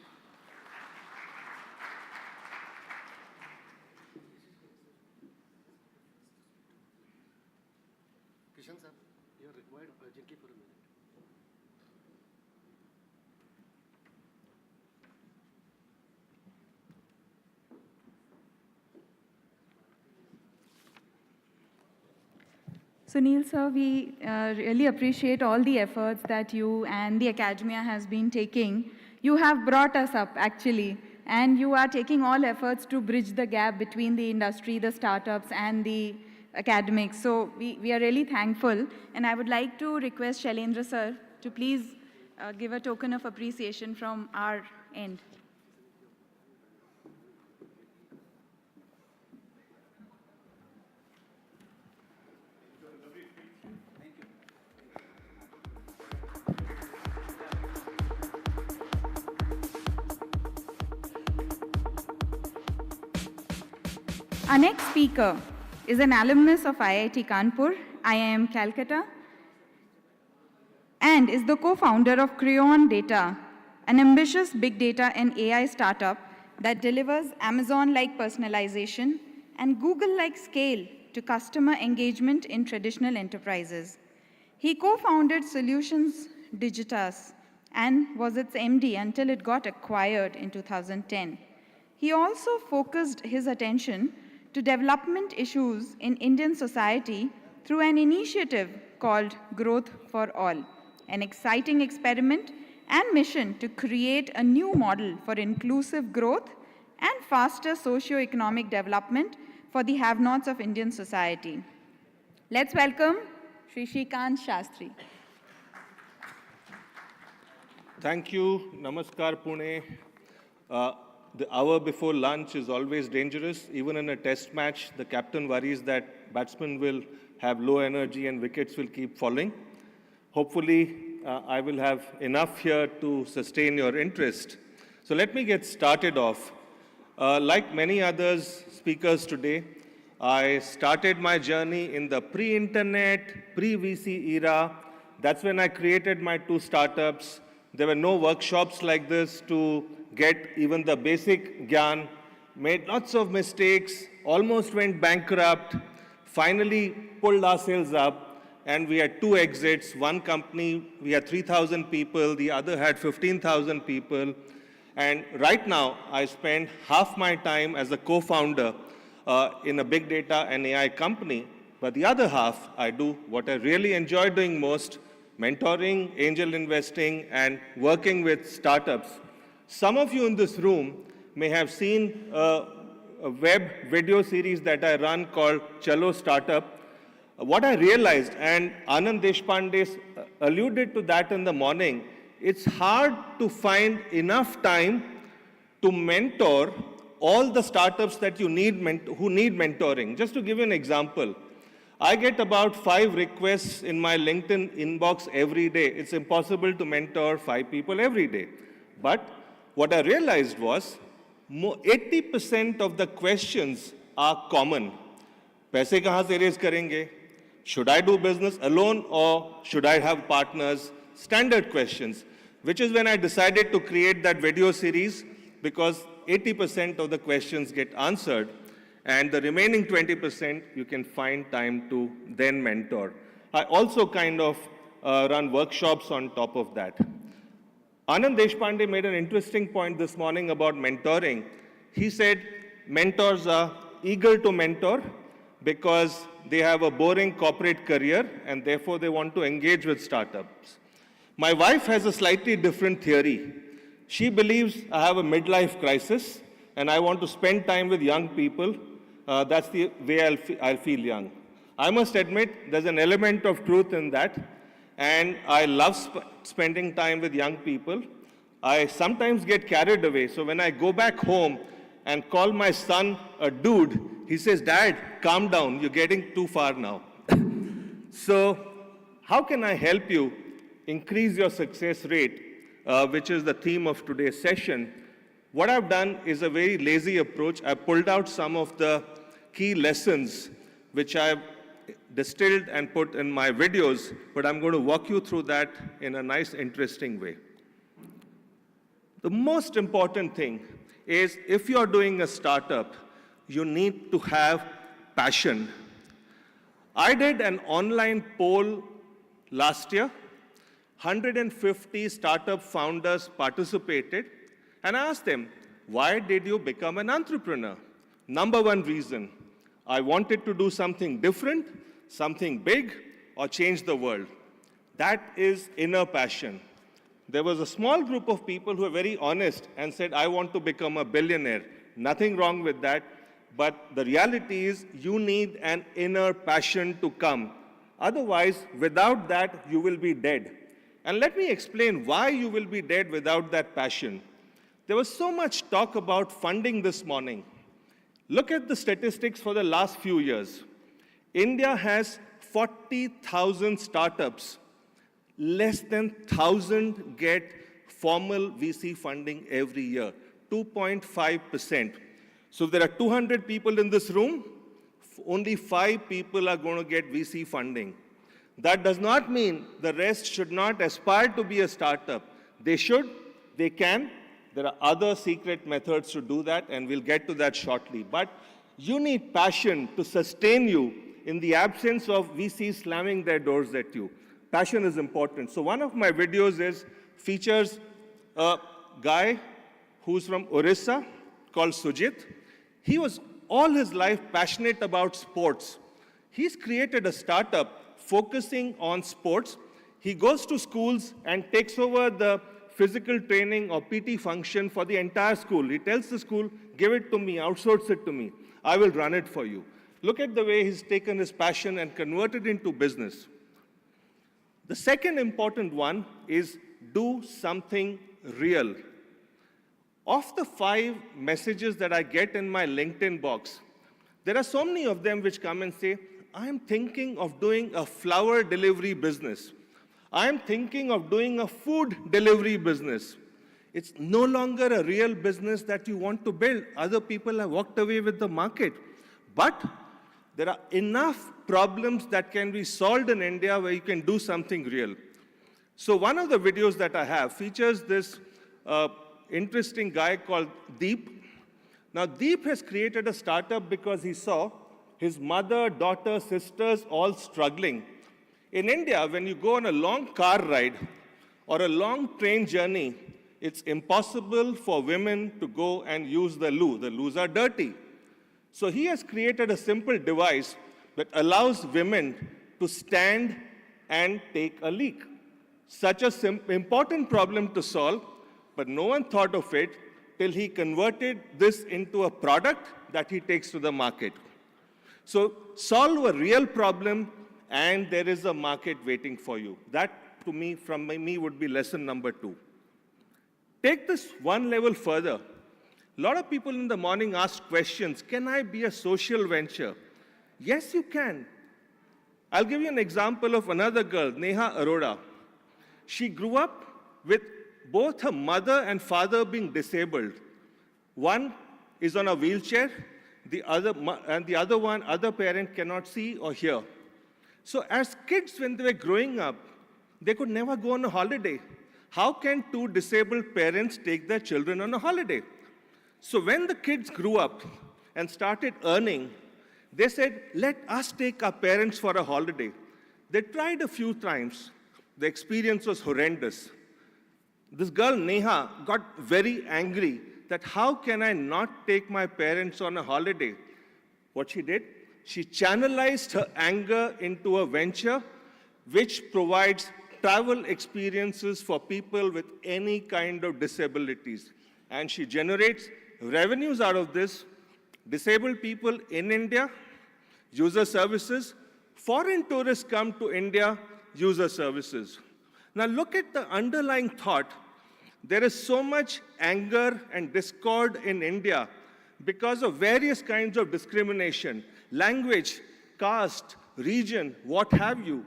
Kishan sir, you are required urgently for a minute. Sunil sir, we really appreciate all the efforts that you and the academia has been taking. You have brought us up actually, and you are taking all efforts to bridge the gap between the industry, the startups, and the academics. So we are really thankful, and I would like to request Shailendra sir to please give a token of appreciation from our end. Our next speaker is an alumnus of IIT Kanpur, IIM Calcutta, and is the co-founder of Crayon Data, an ambitious big data and AI startup that delivers Amazon-like personalization and Google-like scale to customer engagement in traditional enterprises. He co-founded Solutions Digitas and was its MD until it got acquired in 2010. He also focused his attention to development issues in Indian society through an initiative called Growth for All, an exciting experiment and mission to create a new model for inclusive growth and faster socio-economic development for the have-nots of Indian society. Let's welcome Shri Shrikant Shastri. Thank you. Namaskar, Pune. The hour before lunch is always dangerous. Even in a test match, the captain worries that batsmen will have low energy and wickets will keep falling. Hopefully, I will have enough here to sustain your interest. So let me get started off. Like many others speakers today, I started my journey in the pre-internet, pre-VC era. That's when I created my 2 startups. There were no workshops like this to get even the basic gyan, made lots of mistakes, almost went bankrupt, finally pulled ourselves up, and we had 2 exits. One company, we had 3,000 people, the other had 15,000 people. And right now, I spend half my time as a co-founder in a big data and AI company, but the other half, I do what I really enjoy doing most, mentoring, angel investing, and working with startups. Some of you in this room may have seen a web video series that I run called Chalo Startup. What I realized, and Anand Deshpande alluded to that in the morning, it's hard to find enough time to mentor all the startups that you need who need mentoring. Just to give you an example, I get about 5 requests in my LinkedIn inbox every day. It's impossible to mentor 5 people every day. But what I realized was 80% of the questions are common. पैसे कहाँ से raise करेंगे? Should I do business alone or should I have partners? Standard questions, which is when I decided to create that video series, because 80% of the questions get answered, and the remaining 20% you can find time to then mentor. I also kind of run workshops on top of that. Anand Deshpande made an interesting point this morning about mentoring. He said mentors are eager to mentor because they have a boring corporate career and therefore they want to engage with startups. My wife has a slightly different theory. She believes I have a midlife crisis and I want to spend time with young people. That's the way I'll feel young. I must admit there's an element of truth in that, and I love spending time with young people. I sometimes get carried away, so when I go back home and call my son a dude, he says, "Dad, calm down, you're getting too far now." So how can I help you increase your success rate, which is the theme of today's session? What I've done is a very lazy approach. I pulled out some of the key lessons which I've distilled and put in my videos, but I'm going to walk you through that in a nice, interesting way. The most important thing is if you're doing a startup, you need to have passion. I did an online poll last year. 150 startup founders participated, and I asked them, why did you become an entrepreneur? Number one reason, I wanted to do something different, something big, or change the world. That is inner passion. There was a small group of people who were very honest and said, I want to become a billionaire. Nothing wrong with that, but the reality is you need an inner passion to come. Otherwise, without that, you will be dead. And let me explain why you will be dead without that passion. There was so much talk about funding this morning. Look at the statistics for the last few years. India has 40,000 startups. Less than 1,000 get formal VC funding every year, 2.5%. So if there are 200 people in this room, only 5 people are going to get VC funding. That does not mean the rest should not aspire to be a startup. They should, they can. There are other secret methods to do that, and we'll get to that shortly. But you need passion to sustain you in the absence of VCs slamming their doors at you. Passion is important. So one of my videos features a guy who's from Orissa called Sujit. He was all his life passionate about sports. He's created a startup focusing on sports. He goes to schools and takes over the physical training or PT function for the entire school. He tells the school, give it to me, outsource it to me. I will run it for you. Look at the way he's taken his passion and converted it into business. The second important one is do something real. Of the 5 messages that I get in my LinkedIn box, there are so many of them which come and say, I'm thinking of doing a flower delivery business. I'm thinking of doing a food delivery business. It's no longer a real business that you want to build. Other people have walked away with the market. But there are enough problems that can be solved in India where you can do something real. So one of the videos that I have features this interesting guy called Deep. Now, Deep has created a startup because he saw his mother, daughter, sisters all struggling. In India, when you go on a long car ride or a long train journey, it's impossible for women to go and use the loo. The loos are dirty. So he has created a simple device that allows women to stand and take a leak. Such an important problem to solve, but no one thought of it till he converted this into a product that he takes to the market. So solve a real problem and there is a market waiting for you. That from me would be lesson number 2. Take this one level further. A lot of people in the morning ask questions, can I be a social venture? Yes, you can. I'll give you an example of another girl, Neha Arora. She grew up with both her mother and father being disabled. One is on a wheelchair, the other parent cannot see or hear. So as kids, when they were growing up, they could never go on a holiday. How can two disabled parents take their children on a holiday? So when the kids grew up and started earning, they said, let us take our parents for a holiday. They tried a few times. The experience was horrendous. This girl, Neha, got very angry that how can I not take my parents on a holiday? What she did, she channelized her anger into a venture which provides travel experiences for people with any kind of disabilities. And she generates revenues out of this. Disabled people in India, user services. Foreign tourists come to India, user services. Now look at the underlying thought. There is so much anger and discord in India because of various kinds of discrimination, language, caste, region, what have you.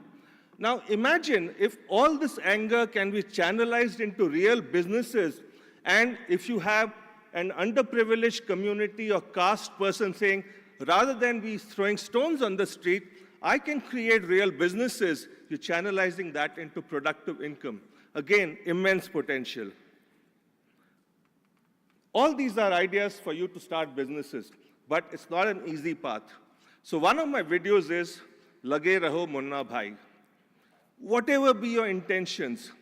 Now imagine if all this anger can be channelized into real businesses, and if you have an underprivileged community or caste person saying, rather than be throwing stones on the street, I can create real businesses, you're channelizing that into productive income. Again, immense potential. All these are ideas for you to start businesses, but it's not an easy path. So one of my videos is, Lage Raho Munna Bhai. Whatever be your intentions,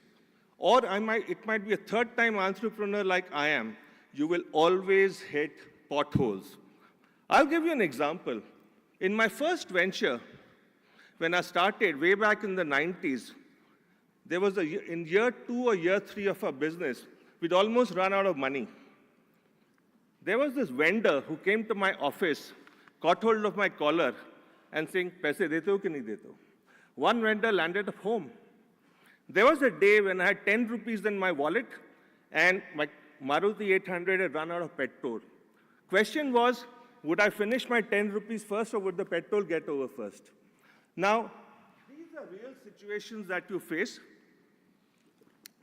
or it might be a third-time entrepreneur like I am, you will always hit potholes. I'll give you an example. In my first venture, when I started way back in the 90s, there was in year 2 or year 3 of our business, we'd almost run out of money. There was this vendor who came to my office, caught hold of my collar, and saying, "Paise dete ho ki nahi dete ho?" One vendor landed at home. There was a day when I had 10 rupees in my wallet, and my Maruti 800 had run out of petrol. Question was, would I finish my 10 rupees first, or would the petrol get over first? Now, these are real situations that you face,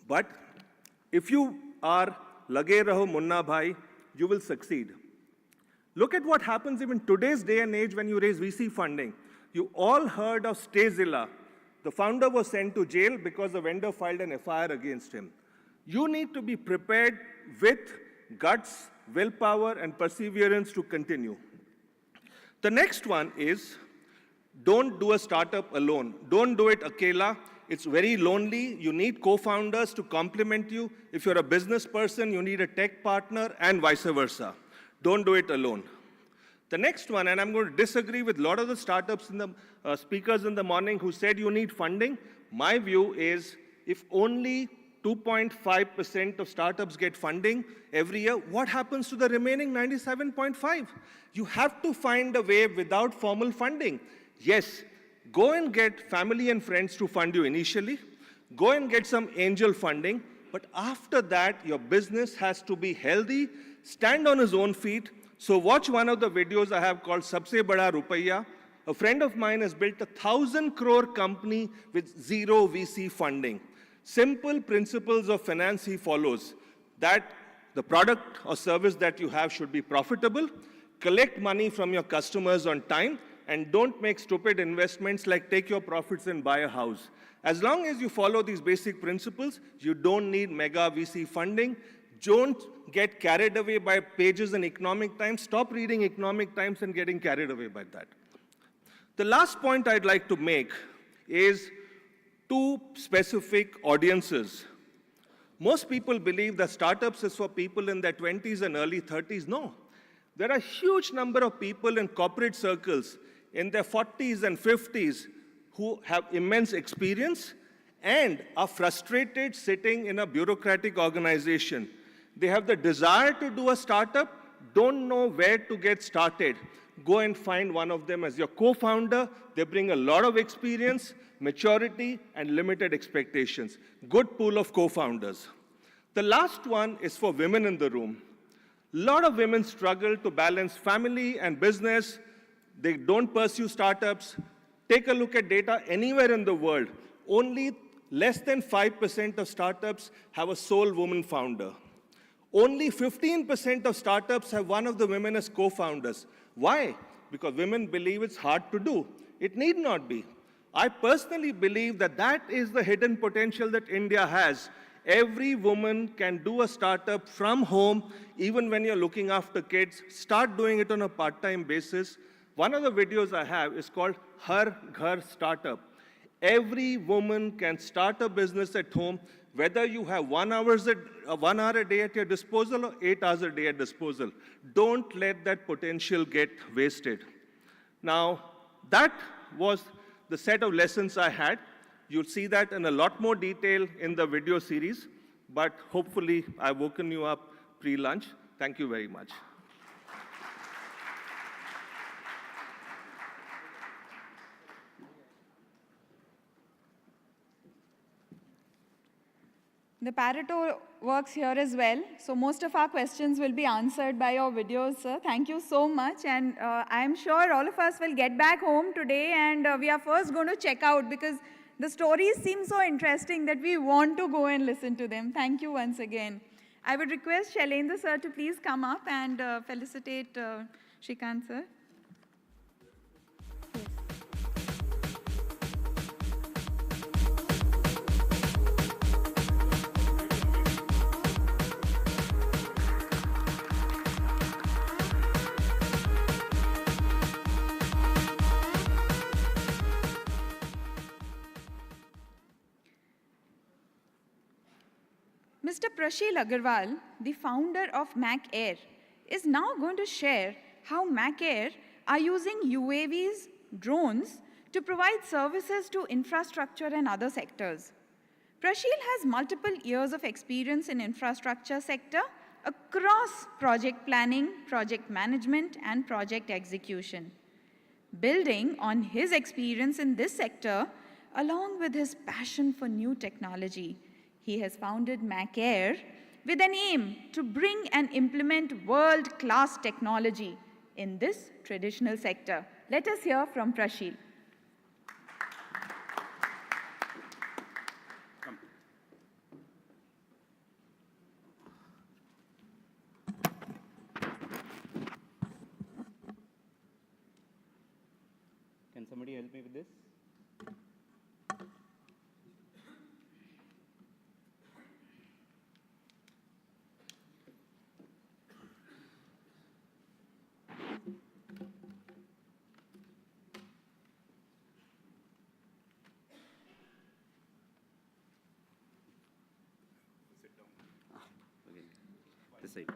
but if you are Lage Raho Munna Bhai, you will succeed. Look at what happens even today's day and age when you raise VC funding. You all heard of Stayzilla. The founder was sent to jail because the vendor filed an FIR against him. You need to be prepared with guts, willpower, and perseverance to continue. The next one is, don't do a startup alone. Don't do it akela. It's very lonely. You need co-founders to complement you. If you're a business person, you need a tech partner, and vice versa. Don't do it alone. The next one, and I'm going to disagree with a lot of the startups in the speakers in the morning who said you need funding. My view is, if only 2.5% of startups get funding every year, what happens to the remaining 97.5? You have to find a way without formal funding. Yes, go and get family and friends to fund you initially. Go and get some angel funding. But after that, your business has to be healthy, stand on its own feet. So watch one of the videos I have called Sabse Bada Rupaiya. A friend of mine has built a 1,000 crore company with zero VC funding. Simple principles of finance he follows, that the product or service that you have should be profitable, collect money from your customers on time, and don't make stupid investments like take your profits and buy a house. As long as you follow these basic principles, you don't need mega VC funding. Don't get carried away by pages in Economic Times. Stop reading Economic Times and getting carried away by that. The last point I'd like to make is two specific audiences. Most people believe that startups is for people in their 20s and early 30s. No. There are a huge number of people in corporate circles in their 40s and 50s who have immense experience and are frustrated sitting in a bureaucratic organization. They have the desire to do a startup, don't know where to get started, go and find one of them as your co-founder. They bring a lot of experience, maturity, and limited expectations. Good pool of co-founders. The last one is for women in the room. A lot of women struggle to balance family and business. They don't pursue startups. Take a look at data anywhere in the world. Only less than 5% of startups have a sole woman founder. Only 15% of startups have one of the women as co-founders. Why? Because women believe it's hard to do. It need not be. I personally believe that that is the hidden potential that India has. Every woman can do a startup from home, even when you're looking after kids. Start doing it on a part-time basis. One of the videos I have is called Har Ghar Startup. Every woman can start a business at home, whether you have 1 hour a day at your disposal or 8 hours a day at disposal. Don't let that potential get wasted. Now, that was the set of lessons I had. You'll see that in a lot more detail in the video series, but hopefully I've woken you up pre-lunch. Thank you very much. The Pareto works here as well. So most of our questions will be answered by your videos, sir. Thank you so much. And I'm sure all of us will get back home today and we are first going to check out because the stories seem so interesting that we want to go and listen to them. Thank you once again. I would request Shailendra sir to please come up and felicitate Shrikant sir. Mr. Prashil Agarwal, the founder of Mac Air, is now going to share how Mac Air are using UAVs, drones, to provide services to infrastructure and other sectors. Prashil has multiple years of experience in infrastructure sector across project planning, project management, and project execution. Building on his experience in this sector, along with his passion for new technology, he has founded Mac Air with an aim to bring and implement world-class technology in this traditional sector. Let us hear from Prashil. Can somebody help me with this? This side.